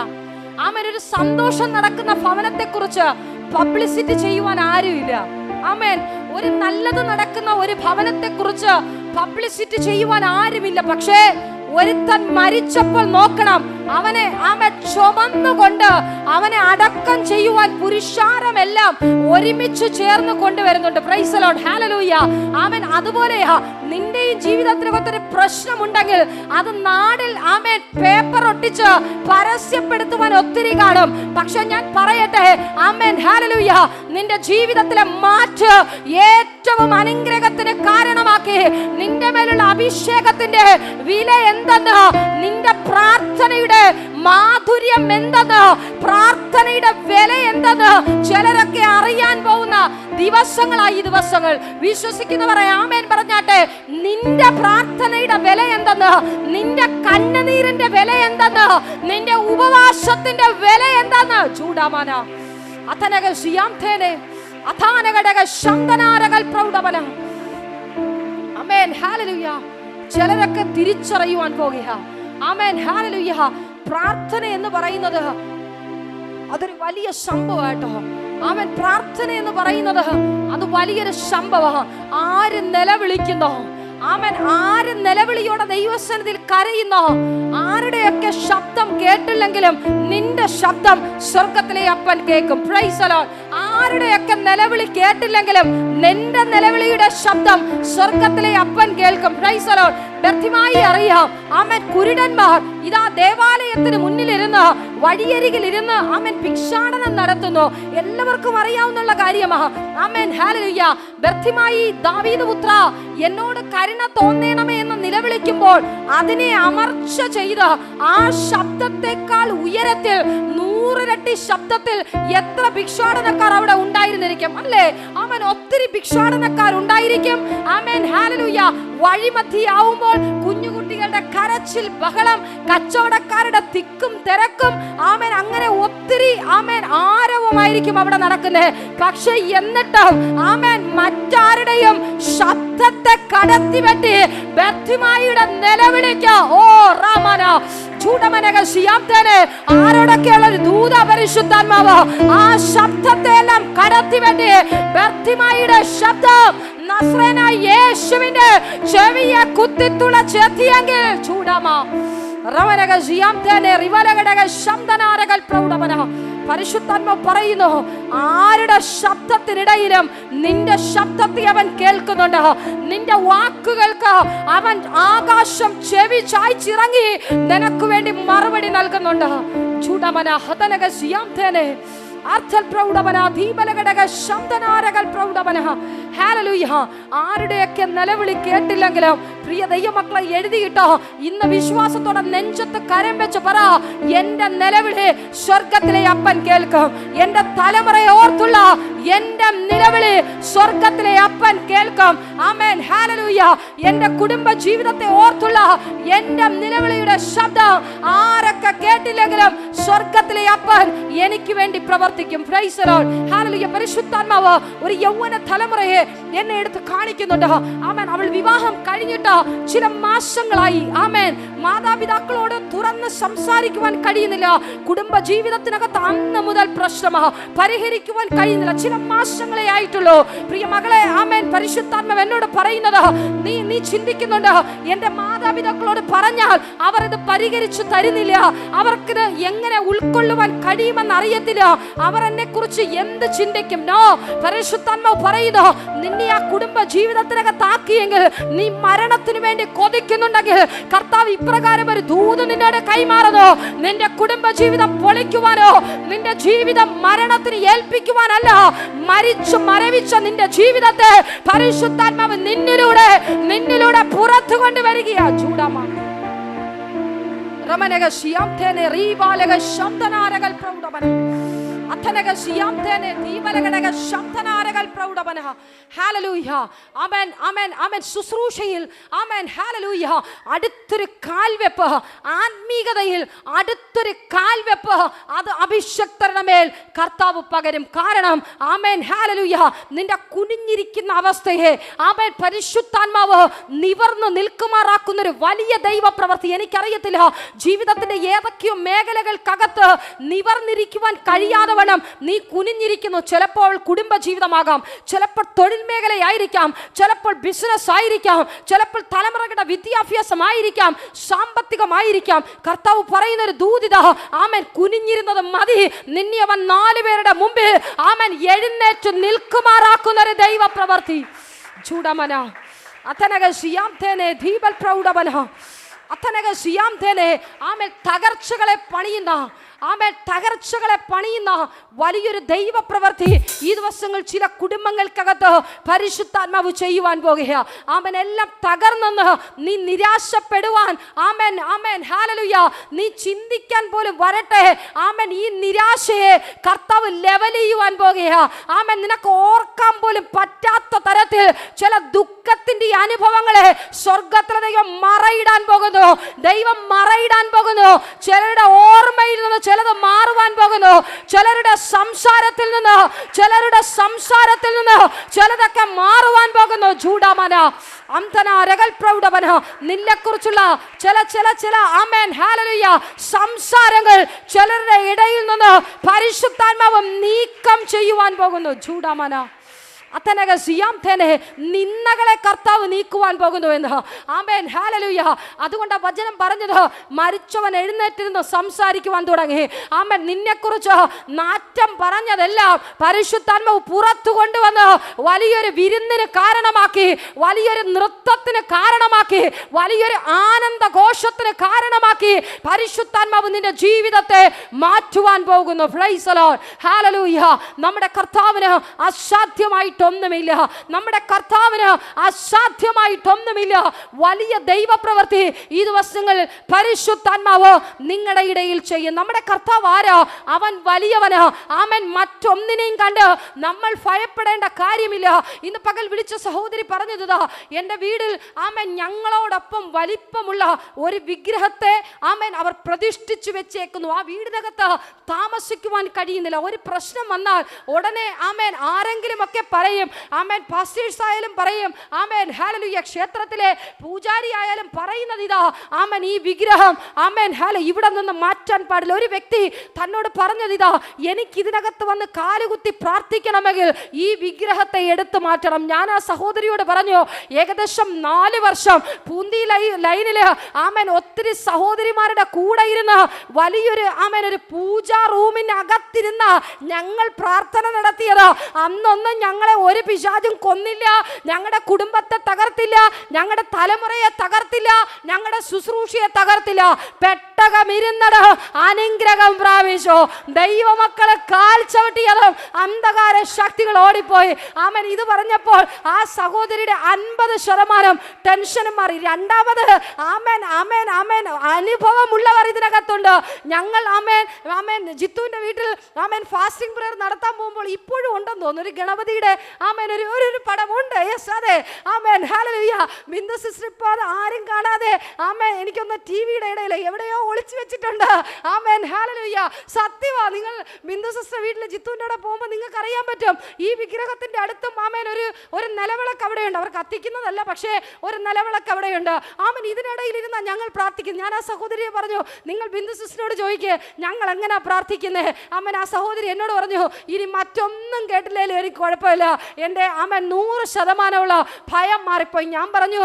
ആമേൻ. ഒരു സന്തോഷം നടക്കുന്ന ഭവനത്തെ കുറിച്ച് പബ്ലിസിറ്റി ചെയ്യുവാൻ ആരുമില്ല. ആമേൻ. ഒരു നല്ലത് നടക്കുന്ന ഒരു ഭവനത്തെ കുറിച്ച് പബ്ലിസിറ്റി ചെയ്യുവാൻ ആരുമില്ല. പക്ഷേ ഒരുത്തൻ മരിച്ചപ്പോൾ നോക്കണം, അവനെ ആമേൻ ചുമന്നുകൊണ്ട് അവനെ അടക്കം ചെയ്യുവാൻ പുരുഷാരമെല്ലാം ഒരുമിച്ച് ചേർന്ന് കൊണ്ടുവരുന്നുണ്ട്. പ്രൈസ് ദി ലോർഡ്, ഹല്ലേലൂയ, ആമേൻ. അതുപോലെയാ നിന്റെയും ജീവിതത്തിനകത്തൊരു പ്രശ്നമുണ്ടെങ്കിൽ അത് നാടിൽ ആമേൻ പേപ്പർ ഒട്ടിച്ച് പരസ്യപ്പെടുത്തുവാൻ ഒത്തിരി കാണും. പക്ഷെ ഞാൻ പറയട്ടെ, ആമേൻ, ഹല്ലേലൂയ, നിന്റെ ജീവിതത്തിലെ മാറ്റ് ഏറ്റവും അനുഗ്രഹത്തിന് കാരണമാക്കി നിന്റെ മേലുള്ള അഭിഷേകത്തിന്റെ വില എന്തെന്ന് നിന്റെ പ്രാർത്ഥനയുടെ മാധുര്യം എന്തെന്ന്, പ്രാർത്ഥനയുടെ വില എന്തെന്ന് ചിലരൊക്കെ അറിയാൻ പോകുന്ന ദിവസങ്ങളായി ഈ ദിവസങ്ങൾ. വിശ്വസിക്കുന്നവരെ ആമേൻ പറഞ്ഞാട്ടെ. നിന്റെ പ്രാർത്ഥനയുടെ വില എന്തെന്ന്, നിന്റെ കണ്ണുനീരിന്റെ വില എന്തെന്ന്, നിന്റെ ഉപവാസത്തിന്റെ വില എന്തെന്ന്. ചൂടാമാന അഥനക സിയാംതേനെ അഥാനകടക ശന്തനാരകൾ പ്രൗഢവന. ആമേൻ ഹല്ലേലൂയ. ചിലരൊക്കെ തിരിച്ചറിയുവാൻ പോകുക. ആമേൻ ഹല്ലേലൂയ. പ്രാർത്ഥന എന്ന് പറയുന്നത് അതൊരു വലിയ സംഭവമാട്ടോ. ആമേൻ. പ്രാർത്ഥന എന്ന് പറയുന്നത് അത് വലിയൊരു സംഭവം. ആര് നിലവിളിക്കുന്നോ, ആമേൻ, ആര് നിലവിളിയോടെ ദൈവസന്നിധിയിൽ കരയുന്നോ, ആരുടെയൊക്കെ ശബ്ദം കേട്ടില്ലെങ്കിലും നിന്റെ ശബ്ദം സ്വർഗത്തിലെ അപ്പൻ കേൾക്കും. Praise the lord. ആരുടെയൊക്കെ നിലവിളി കേട്ടില്ലെങ്കിലും നിന്റെ നിലവിളിയുടെ ശബ്ദം സ്വർഗത്തിലെ അപ്പൻ കേൾക്കും. Praise the lord. വ്യക്തമായി അറിയാം. ആമേൻ. കുരുടന്മാർ ഇതാ ദേവാലയത്തിന് മുന്നിലിരുന്ന് വഴിയരികിൽ ഇരുന്ന് ആമേൻ ഭിക്ഷാടനം നടത്തുന്നു. എല്ലാവർക്കും അറിയാവുന്ന കാര്യമാണ്. Amen hallelujah. വ്യക്തമായി ദാവീദ് പുത്ര എന്നോട് കരുണ തോന്നണമേ എന്ന് നിലവിളിക്കുമ്പോൾ അതിനെ അമർച്ച ചെയ്ത് ആ ശബ്ദത്തെക്കാൾ ഉയരത്തിൽ 100 ഇരട്ടി ശബ്ദത്തിൽ എത്ര ഭിക്ഷാടനക്കാർ അവിടെ ഉണ്ടായിരുന്നിരിക്കും അല്ലേ? ആമേൻ. ഒത്തിരി ഭിക്ഷാടനക്കാർ ഉണ്ടായിരിക്കും. Amen hallelujah. വഴിമധ്യയാവുമ്പോൾ കുഞ്ഞുകുട്ടികളുടെ കരച്ചിൽ, ബഹളം, കച്ചവടക്കാരുടെ തിക്കും തിരക്കും, ആമേൻ, അങ്ങനെ ഒത്തിരി ആമേൻ ആരവമായിരിക്കും അവിടെ നടക്കുന്നത്. പക്ഷെ എന്നിട്ടും ആമേൻ മറ്റാരുടെയും ശബ്ദത്തെ കടത്തിവെട്ടി ബർത്തിമായിയുടെ നിലവിളിക്ക് ഓ റാമന ചൂടമനക സിയാംതേനെ ആരോടൊക്കെയുള്ള ഒരു ദൂത പരിശുദ്ധാത്മാവ് ആ ശബ്ദത്തെ എല്ലാം കടത്തിവെട്ടി ബർത്തിമായിയുടെ ശബ്ദം നസ്രേനായ യേശുവിന്റെ ചെവിയെ കുത്തിത്തുളച്ചെത്തിയെങ്കിൽ ചൂടാമ റവനക സിയാംതേനെ റിവലകടക ശബ്ദനാരകൾ പ്രൗഢവന. പരിശുദ്ധാത്മാവ് പറയുന്നു, ആരുടെ ശബ്ദത്തിനിടയിലും നിന്റെ ശബ്ദത്തെ അവൻ കേൾക്കുന്നുണ്ട്. നിന്റെ വാക്കുകൾക്ക് അവൻ ആകാശം ചെവി ചായ്ച്ചിറങ്ങി നിനക്ക് വേണ്ടി മറുപടി നൽകുന്നുണ്ട്. ചൂടമന ഹതനക സിയാംതേനെ അർത്ഥൽ പ്രൗഢവന ദീപലകടക ശബ്ദനാരകൾ പ്രൗഢവന. ഹല്ലേലൂയ. ആരുടെയൊക്കെ നിലവിളി കേട്ടില്ലെങ്കിലും പ്രിയ ദൈവമക്കളെ എഴുതിയിട്ടോ ഇന്ന് വിശ്വാസത്തോടെ നെഞ്ചത്ത് കരം വെച്ച് പറ, എന്റെ നിലവിളി സ്വർഗത്തിലെ അപ്പൻ കേൾക്കും. എന്റെ തലമുറയെ ഓർത്തുള്ള എന്റെ നിലവിളി സ്വർഗത്തിലെ അപ്പൻ കേൾക്കും. Amen hallelujah. എന്റെ കുടുംബ ജീവിതത്തെ ഓർത്തുള്ള എന്റെ നിലവിളിയുടെ ശബ്ദം ആരൊക്കെ കേട്ടില്ലെങ്കിലും സ്വർഗത്തിലെ അപ്പൻ എനിക്ക് വേണ്ടി പ്രവർത്തിക്കും. Price the lord. ഹല്ലേലൂയ. പരിശുദ്ധാത്മാവ് ഒരു യൗവന തലമുറയെ എന്നെ എടുത്ത് കാണിക്കുന്നുണ്ട്. ആമേൻ. അവൾ വിവാഹം കഴിഞ്ഞിട്ട് ചില മാസങ്ങളായി ആമേൻ മാതാപിതാക്കളോട് തുറന്ന് സംസാരിക്കുവാൻ കഴിയുന്നില്ല. കുടുംബ ജീവിതത്തിനകത്ത് അന്ന് മുതൽ പ്രശ്നമാണ്, പരിഹരിക്കുവാൻ കഴിയുന്നില്ല. ചില മാസങ്ങളെ ആയിട്ടുള്ളൂ. പ്രിയ മകളെ ആമേൻ, പരിശുദ്ധാത്മാവ് എന്നോട് പറയുന്നത്, നീ ചിന്തിക്കുന്നുണ്ട് എന്റെ മാതാപിതാക്കളോട് പറഞ്ഞാൽ അവർ ഇത് പരിഹരിച്ചു തരുന്നില്ല, അവർക്കിത് എങ്ങനെ ഉൾക്കൊള്ളുവാൻ കഴിയുമെന്ന് അറിയത്തില്ല, അവർ എന്നെ കുറിച്ച് എന്ത് ചിന്തിക്കും. നോ, പരിശുദ്ധാത്മാവ് പറയുന്നു, നിന്നെ ആ കുടുംബ ജീവിതത്തിനകത്താക്കിയെങ്കിൽ നീ മരണത്തിന് വേണ്ടി കൊതിക്കുന്നുണ്ടെങ്കിൽ കർത്താവ് ഇപ്രകാരം ഒരു ദൂത് നിന്നോട് കൈമാറുന്നു. നിന്റെ കുടുംബ ജീവിതം പൊളിക്കുവാനോ നിന്റെ ജീവിതം മരണത്തിന് ഏൽപ്പിക്കുവാനല്ല, മരിച്ചു മരവിച്ച നിന്റെ ജീവിതത്തെ പരിശുദ്ധാത്മാവ് നിന്നിലൂടെ പുറത്തു കൊണ്ടുവരികയാ. ചൂടാമ റമനക ശിയാംതേനെ റീബാലക ശബ്ദനാരകൾ പ്രൗഢവന അഥനക ശിയാംതേനെ ദീപലകടക ശബ്ദനാരകൾ പ്രൗഢവന. ഹല്ലേലൂയ. ആമേൻ ആമേൻ ആമേൻ. ശുശ്രൂഷയിൽ ആമേൻ ഹല്ലേലൂയ അടുത്തൊരു കാൽവെപ്പ്, ആത്മീകതയിൽ അടുത്തൊരു കാൽവെപ്പ് അത് അഭിഷക്തരുടെ മേൽ കർത്താവ് പകരും. കാരണം ആമേൻ ഹല്ലേലൂയ നിന്റെ കുനിഞ്ഞിരിക്കുന്ന അവസ്ഥയെ ആമേൻ പരിശുദ്ധാത്മാവ് നിവർന്നു നിൽക്കുമാറാക്കുന്ന ഒരു വലിയ ദൈവപ്രവൃത്തി. എനിക്കറിയത്തില്ല ജീവിതത്തിന്റെ ഏതൊക്കെയോ മേഖലകൾക്കകത്ത് നിവർന്നിരിക്കുവാൻ കഴിയാതെ നീ കുനിഞ്ഞിരിക്കുന്നു. ചിലപ്പോൾ കുടുംബ ജീവിതമാകാം, ചിലപ്പോൾ തൊഴിൽ മേഖലയായിരിക്കാം, ചിലപ്പോൾ ബിസിനസ് ആയിരിക്കാം, ചിലപ്പോൾ തലമുറകളുടെ വിദ്യാഭ്യാസമായിരിക്കാം, സാമ്പത്തികമായിരിക്കാം. കർത്താവ് പറയുന്ന ഒരു ദൂതിത ആമേൻ കുനിഞ്ഞിരുന്നത് മതി, നിന്നെ അവൻ 4 പേരുടെ മുമ്പിൽ ആമേൻ എഴുന്നേറ്റ് നിൽക്കുമാറാക്കുന്ന ഒരു ദൈവപ്രവൃത്തി. ചൂടമന അഥനക ശിയാംതേനെ ദീപൽ പ്രൗഢവന അഥനക ശിയാംതേനെ ആമേൻ തകർച്ചകളെ പണിയുന്ന ആമേൻ തകർച്ചകളെ പണിയുന്ന വലിയൊരു ദൈവപ്രവൃത്തി ഈ ദിവസങ്ങൾ ചില കുടുംബങ്ങൾക്കകത്ത് പരിശുദ്ധാത്മാവ് ചെയ്യുവാൻ പോകുക. ആമേൻ എല്ലാം തകർന്നെന്ന് നീ നിരാശപ്പെടുവാൻ ആമേൻ ആമേൻ ഹല്ലേലൂയ നീ ചിന്തിക്കാൻ പോലും വരട്ടെ. ആമേൻ ഈ നിരാശയെ കർത്താവ് ലെവൽ ചെയ്യുവാൻ പോകുക. ആമേൻ നിനക്ക് ഓർക്കാൻ പോലും പറ്റാത്ത തരത്തിൽ ചില ദുഃഖത്തിന്റെ അനുഭവങ്ങളെ സ്വർഗ്ഗത്തിലെ ദൈവം മറയിടാൻ പോകുന്നു. ദൈവം മറയിടാൻ പോകുന്നു. ചിലരുടെ ഓർമ്മയിൽ നിന്ന് ചിലത് മാറുവാൻ പോകുന്നു. ചിലരുടെ സംസാരത്തിൽ നിന്ന് ചിലതൊക്കെ മാറുവാൻ പോകുന്നു. ചൂടാമന അംതന രഗൽ പ്രൗഢവന നിന്നെക്കുറിച്ചുള്ള ചില ആമേൻ ഹല്ലേലൂയ സംസാരങ്ങൾ ചിലരുടെ ഇടയിൽ നിന്ന് പരിശുദ്ധാത്മാവ് നീക്കം ചെയ്യുവാൻ പോകുന്നു. ചൂടാമന നിന്നകളെ കർത്താവ് നീക്കുവാൻ പോകുന്നു എന്ന്. Amen hallelujah. അതുകൊണ്ട് വചനം പറഞ്ഞത് മരിച്ചവൻ എഴുന്നേറ്റിരുന്ന് സംസാരിക്കുവാൻ തുടങ്ങി. ആമേൻ നിന്നെക്കുറിച്ച് നാറ്റം പറഞ്ഞതെല്ലാം പരിശുദ്ധാത്മാവ് പുറത്തു കൊണ്ടുവന്ന് വലിയൊരു വിരുന്നിന് കാരണമാക്കി, വലിയൊരു നൃത്തത്തിന് കാരണമാക്കി, വലിയൊരു ആനന്ദഘോഷത്തിന് കാരണമാക്കി പരിശുദ്ധാത്മാവ് നിന്റെ ജീവിതത്തെ മാറ്റുവാൻ പോകുന്നു. Price the lord. ഹല്ലേലൂയ. നമ്മുടെ കർത്താവിന് അസാധ്യമായി ഒന്നുമില്ല. നമ്മുടെ കർത്താവിന് അസാധ്യമായിട്ടൊന്നുമില്ല. വലിയ ദൈവപ്രവൃത്തി ഈ ദിവസങ്ങളിൽ പരിശുദ്ധാത്മാവ് നിങ്ങളുടെ ഇടയിൽ ചെയ്യും. നമ്മുടെ കർത്താവ് ആരാ? അവൻ വലിയവന്. ആമേൻ. മറ്റൊന്നിനെയും കണ്ട് നമ്മൾ ഭയപ്പെടേണ്ട കാര്യമില്ല. ഇന്ന് പകൽ വിളിച്ച സഹോദരി പറഞ്ഞതാ, എൻ്റെ വീട്ടിൽ ആമേൻ ഞങ്ങളോടൊപ്പം വലിപ്പമുള്ള ഒരു വിഗ്രഹത്തെ ആമേൻ അവർ പ്രതിഷ്ഠിച്ചു വെച്ചേക്കുന്നു. ആ വീടിനകത്ത് താമസിക്കുവാൻ കഴിയുന്നില്ല. ഒരു പ്രശ്നം വന്നാൽ ഉടനെ ആമേൻ ആരെങ്കിലും ഒക്കെ പറയും, ആമേൻ പാസ്റ്റേഴ്സ് ആയാലും പറയും, ആമേൻ ഹല്ലേലൂയ ക്ഷേത്രത്തിലെ പൂജാരി ആയാലും പറയുന്നത് ഇതാ, ആമേൻ ഈ വിഗ്രഹം ആമേൻ ഹല്ലേലൂയ ഇവിടെ നിന്ന് മാറ്റാൻ പാടില്ല. ഒരു വ്യക്തി തന്നോട് പറഞ്ഞത് ഇതാ, എനിക്ക് ഇതിനകത്ത് വന്ന് കാലുകുത്തി പ്രാർത്ഥിക്കണമെങ്കിൽ ഈ വിഗ്രഹത്തെ എടുത്തു മാറ്റണം. ഞാൻ ആ സഹോദരിയോട് പറഞ്ഞു, ഏകദേശം 4 വർഷം പൂന്തി ലൈനില് ആമേൻ ഒത്തിരി സഹോദരിമാരുടെ കൂടെ ഇരുന്ന് വലിയൊരു ആമേൻ ഒരു പൂജാ റൂമിനകത്തിരുന്ന ഞങ്ങൾ പ്രാർത്ഥന നടത്തിയത്. അന്നൊന്നും ഞങ്ങളെ ഒരു പിശാചും കൊന്നില്ല, ഞങ്ങളുടെ കുടുംബത്തെ തകർത്തില്ല, ഞങ്ങളുടെ തലമുറയെ തകർത്തില്ല, ഞങ്ങളുടെ ശുശ്രൂഷയെ തകർത്തില്ല. പെട്ടകമിരുന്നത് അനുഗ്രഹം പ്രാപിച്ചു. ദൈവമക്കളെ കാൽ ചവിട്ടിയതും അന്ധകാര ശക്തികൾ ഓടിപ്പോയി. ആമേൻ. ഇത് പറഞ്ഞപ്പോൾ ആ സഹോദരിയുടെ 50% ടെൻഷനും മാറി. രണ്ടാമത് ആമേൻ ആമേൻ ആമേൻ അനുഭവമുള്ളവർ ഇതിനകത്തുണ്ട്. ഞങ്ങൾ ആമേൻ ആമേൻ ജിത്തുവിന്റെ വീട്ടിൽ ആമേൻ ഫാസ്റ്റിംഗ് പ്രയർ നടത്താൻ പോകുമ്പോൾ ഇപ്പോഴും ഉണ്ടെന്ന് തോന്നുന്നു ഒരു ഗണപതിയുടെ ആമേൻ ഒരു പടമുണ്ട്. യെസ്, അതെ. Amen hallelujah. ബിന്ദു സിസ്റ്റർ ഇപ്പോൾ ആരും കാണാതെ ആമേൻ എനിക്കൊന്ന് ടിവിയുടെ ഇടയിൽ എവിടെയോ ഒളിച്ചു വെച്ചിട്ടുണ്ട്. Amen hallelujah. സത്യവാ. നിങ്ങൾ ബിന്ദു സിസ്റ്റർ വീട്ടിൽ ജിത്തുവിൻ്റെ അവിടെ പോകുമ്പോൾ നിങ്ങൾക്ക് അറിയാൻ പറ്റും, ഈ വിഗ്രഹത്തിന്റെ അടുത്തും ആമേൻ ഒരു നിലവിളക്ക് അവിടെയുണ്ട്. അവർ കത്തിക്കുന്നതല്ല, പക്ഷേ ഒരു നിലവിളക്ക് അവിടെയുണ്ട്. ആമേൻ ഇതിനിടയിൽ ഇരുന്ന ഞങ്ങൾ പ്രാർത്ഥിക്കുന്നു. ഞാൻ ആ സഹോദരിയെ പറഞ്ഞു, നിങ്ങൾ ബിന്ദു സിസ്റ്ററിനോട് ചോദിക്കുക ഞങ്ങൾ എങ്ങനെയാ പ്രാർത്ഥിക്കുന്നത്. ആമേൻ. ആ സഹോദരി എന്നോട് പറഞ്ഞു, ഇനി മറ്റൊന്നും കേട്ടില്ലേലും എനിക്ക് കുഴപ്പമില്ല, എൻ്റെ ആമേൻ 100% ഭയം മാറിപ്പോയി. ഞാൻ പറഞ്ഞു,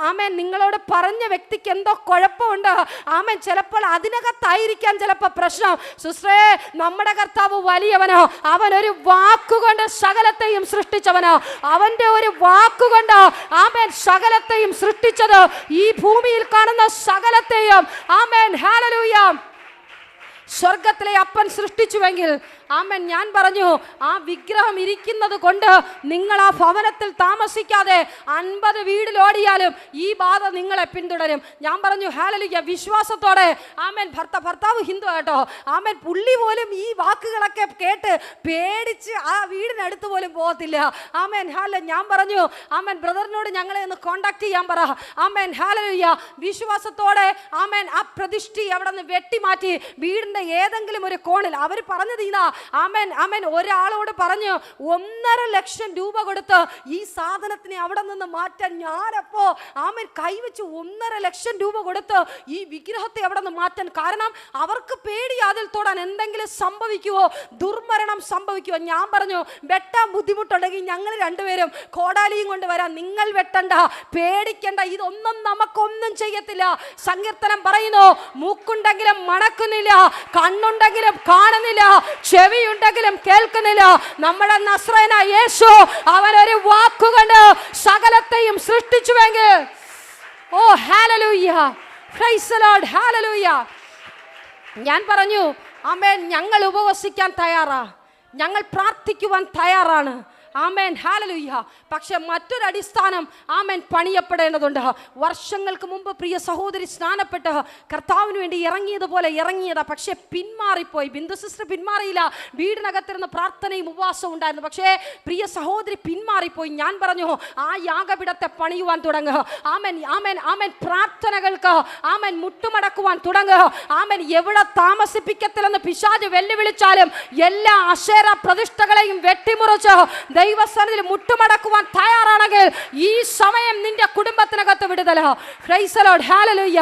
ആമേൻ നിങ്ങളോട് പറഞ്ഞ വ്യക്തിക്ക് എന്തോ കുഴപ്പമുണ്ട്. ആമേൻ ചിലപ്പോൾ അതിനകത്തായിരിക്കാൻ ചിലപ്പോൾ പ്രശ്നം. സിസ്റ്ററേ, നമ്മുടെ കർത്താവ് വലിയവനോ. അവൻ ഒരു വാക്കുകൊണ്ട് സകലത്തെയും സൃഷ്ടിച്ചവനോ. അവന്റെ ഒരു വാക്കുകൊണ്ട് ആമേൻ സകലത്തെയും സൃഷ്ടിച്ചത് ഈ ഭൂമിയിൽ കാണുന്ന സകലത്തെയും ആമേൻ ഹല്ലേലൂയ സ്വർഗത്തിലെ അപ്പൻ സൃഷ്ടിച്ചുവെങ്കിൽ ആമേൻ ഞാൻ പറഞ്ഞു, ആ വിഗ്രഹം ഇരിക്കുന്നത് കൊണ്ട് നിങ്ങൾ ആ ഭവനത്തിൽ താമസിക്കാതെ 50 വീടിലോടിയാലും ഈ ബാധ നിങ്ങളെ പിന്തുടരും. ഞാൻ പറഞ്ഞു ഹല്ലേലൂയ വിശ്വാസത്തോടെ. ആമേൻ. ഭർത്താവ് ഹിന്ദു കേട്ടോ. ആമേൻ. പുള്ളി പോലും ഈ വാക്കുകളൊക്കെ കേട്ട് പേടിച്ച് ആ വീടിനടുത്ത് പോലും പോകത്തില്ല. Amen hallelujah. ഞാൻ പറഞ്ഞു, ആമേൻ ബ്രദറിനോട് ഞങ്ങളെ ഒന്ന് കോണ്ടാക്ട് ചെയ്യാൻ പറ. Amen hallelujah. വിശ്വാസത്തോടെ ആമേൻ ആ പ്രതിഷ്ഠി അവിടെ നിന്ന് വെട്ടിമാറ്റി വീടിന്റെ ഏതെങ്കിലും ഒരു കോണിൽ. അവർ പറഞ്ഞത് ഇതാ, ആമേൻ ആമേൻ ഒരാളോട് പറഞ്ഞു 1.5 ലക്ഷം രൂപ കൊടുത്ത് ഈ സാധനത്തിനെ അവിടെ നിന്ന് മാറ്റാൻ. ഞാനപ്പോ ആമേൻ കൈവച്ച് 1.5 ലക്ഷം രൂപ കൊടുത്ത് ഈ വിഗ്രഹത്തെ അവിടെ നിന്ന് മാറ്റാൻ. കാരണം അവർക്ക് പേടി, അതിൽ തൊടാൻ എന്തെങ്കിലും സംഭവിക്കുവോ, ദുർമരണം സംഭവിക്കുവോ. ഞാൻ പറഞ്ഞു, വെട്ടാൻ ബുദ്ധിമുട്ടുണ്ടെങ്കിൽ ഞങ്ങൾ രണ്ടുപേരും കോടാലിയും കൊണ്ട് വരാം, നിങ്ങൾ വെട്ടണ്ട, പേടിക്കണ്ട, ഇതൊന്നും നമുക്കൊന്നും ചെയ്യത്തില്ല. സങ്കീർത്തനം പറയുന്നു, മൂക്കുണ്ടെങ്കിലും മണക്കുന്നില്ല, കണ്ണുണ്ടെങ്കിലും കാണുന്നില്ല, ചെവിയുണ്ടെങ്കിലും കേൾക്കുന്നില്ല. നമ്മുടെ നസ്രയനായ യേശു അവനൊരു വാക്കുകൊണ്ട് സകലത്തെയും സൃഷ്ടിച്ചുവെങ്കിൽ, ഓ ഹല്ലേലൂയ, പ്രൈസ് ദി ലോർഡ്, ഹല്ലേലൂയ. ഞാൻ പറഞ്ഞു, ആമേൻ. ഞങ്ങൾ ഉപവസിക്കാൻ തയ്യാറാ, ഞങ്ങൾ പ്രാർത്ഥിക്കുവാൻ തയ്യാറാണ്. ആമേൻ, ഹല്ലേലൂയ. പക്ഷെ മറ്റൊരടിസ്ഥാനം ആമേൻ പണിയപ്പെടേണ്ടതുണ്ട്. വർഷങ്ങൾക്ക് മുമ്പ് പ്രിയ സഹോദരി സ്നാനപ്പെട്ട് കർത്താവിന് വേണ്ടി ഇറങ്ങിയതുപോലെ ഇറങ്ങിയതാ, പക്ഷെ പിന്മാറിപ്പോയി. ബിന്ദു സിസ്റ്റർ പിന്മാറിയില്ല, വീടിനകത്തിരുന്ന് പ്രാർത്ഥനയും ഉപവാസവും ഉണ്ടായിരുന്നു. പക്ഷേ പ്രിയ സഹോദരി പിന്മാറിപ്പോയി. ഞാൻ പറഞ്ഞു, ആ യാഗപീഠത്തെ പണിയുവാൻ തുടങ്ങുക. ആമേൻ, ആമേൻ, ആമേൻ. പ്രാർത്ഥനകൾക്ക് ആമേൻ മുട്ടുമടക്കുവാൻ തുടങ്ങുക. ആമേൻ. എവിടെ താമസിപ്പിക്കത്തില്ലെന്ന് പിശാച് വെല്ലുവിളിച്ചാലും എല്ലാ അശേര പ്രതിഷ്ഠകളെയും വെട്ടിമുറിച്ച് ദൈവസന്നിധിയിൽ മുട്ടുമടക്കുവാൻ തയ്യാറാണെങ്കിൽ ഈ സമയം നിന്റെ കുടുംബത്തിനകത്ത് വിടുതല. പ്രൈസ് ദി ലോർഡ്, ഹല്ലേലൂയ.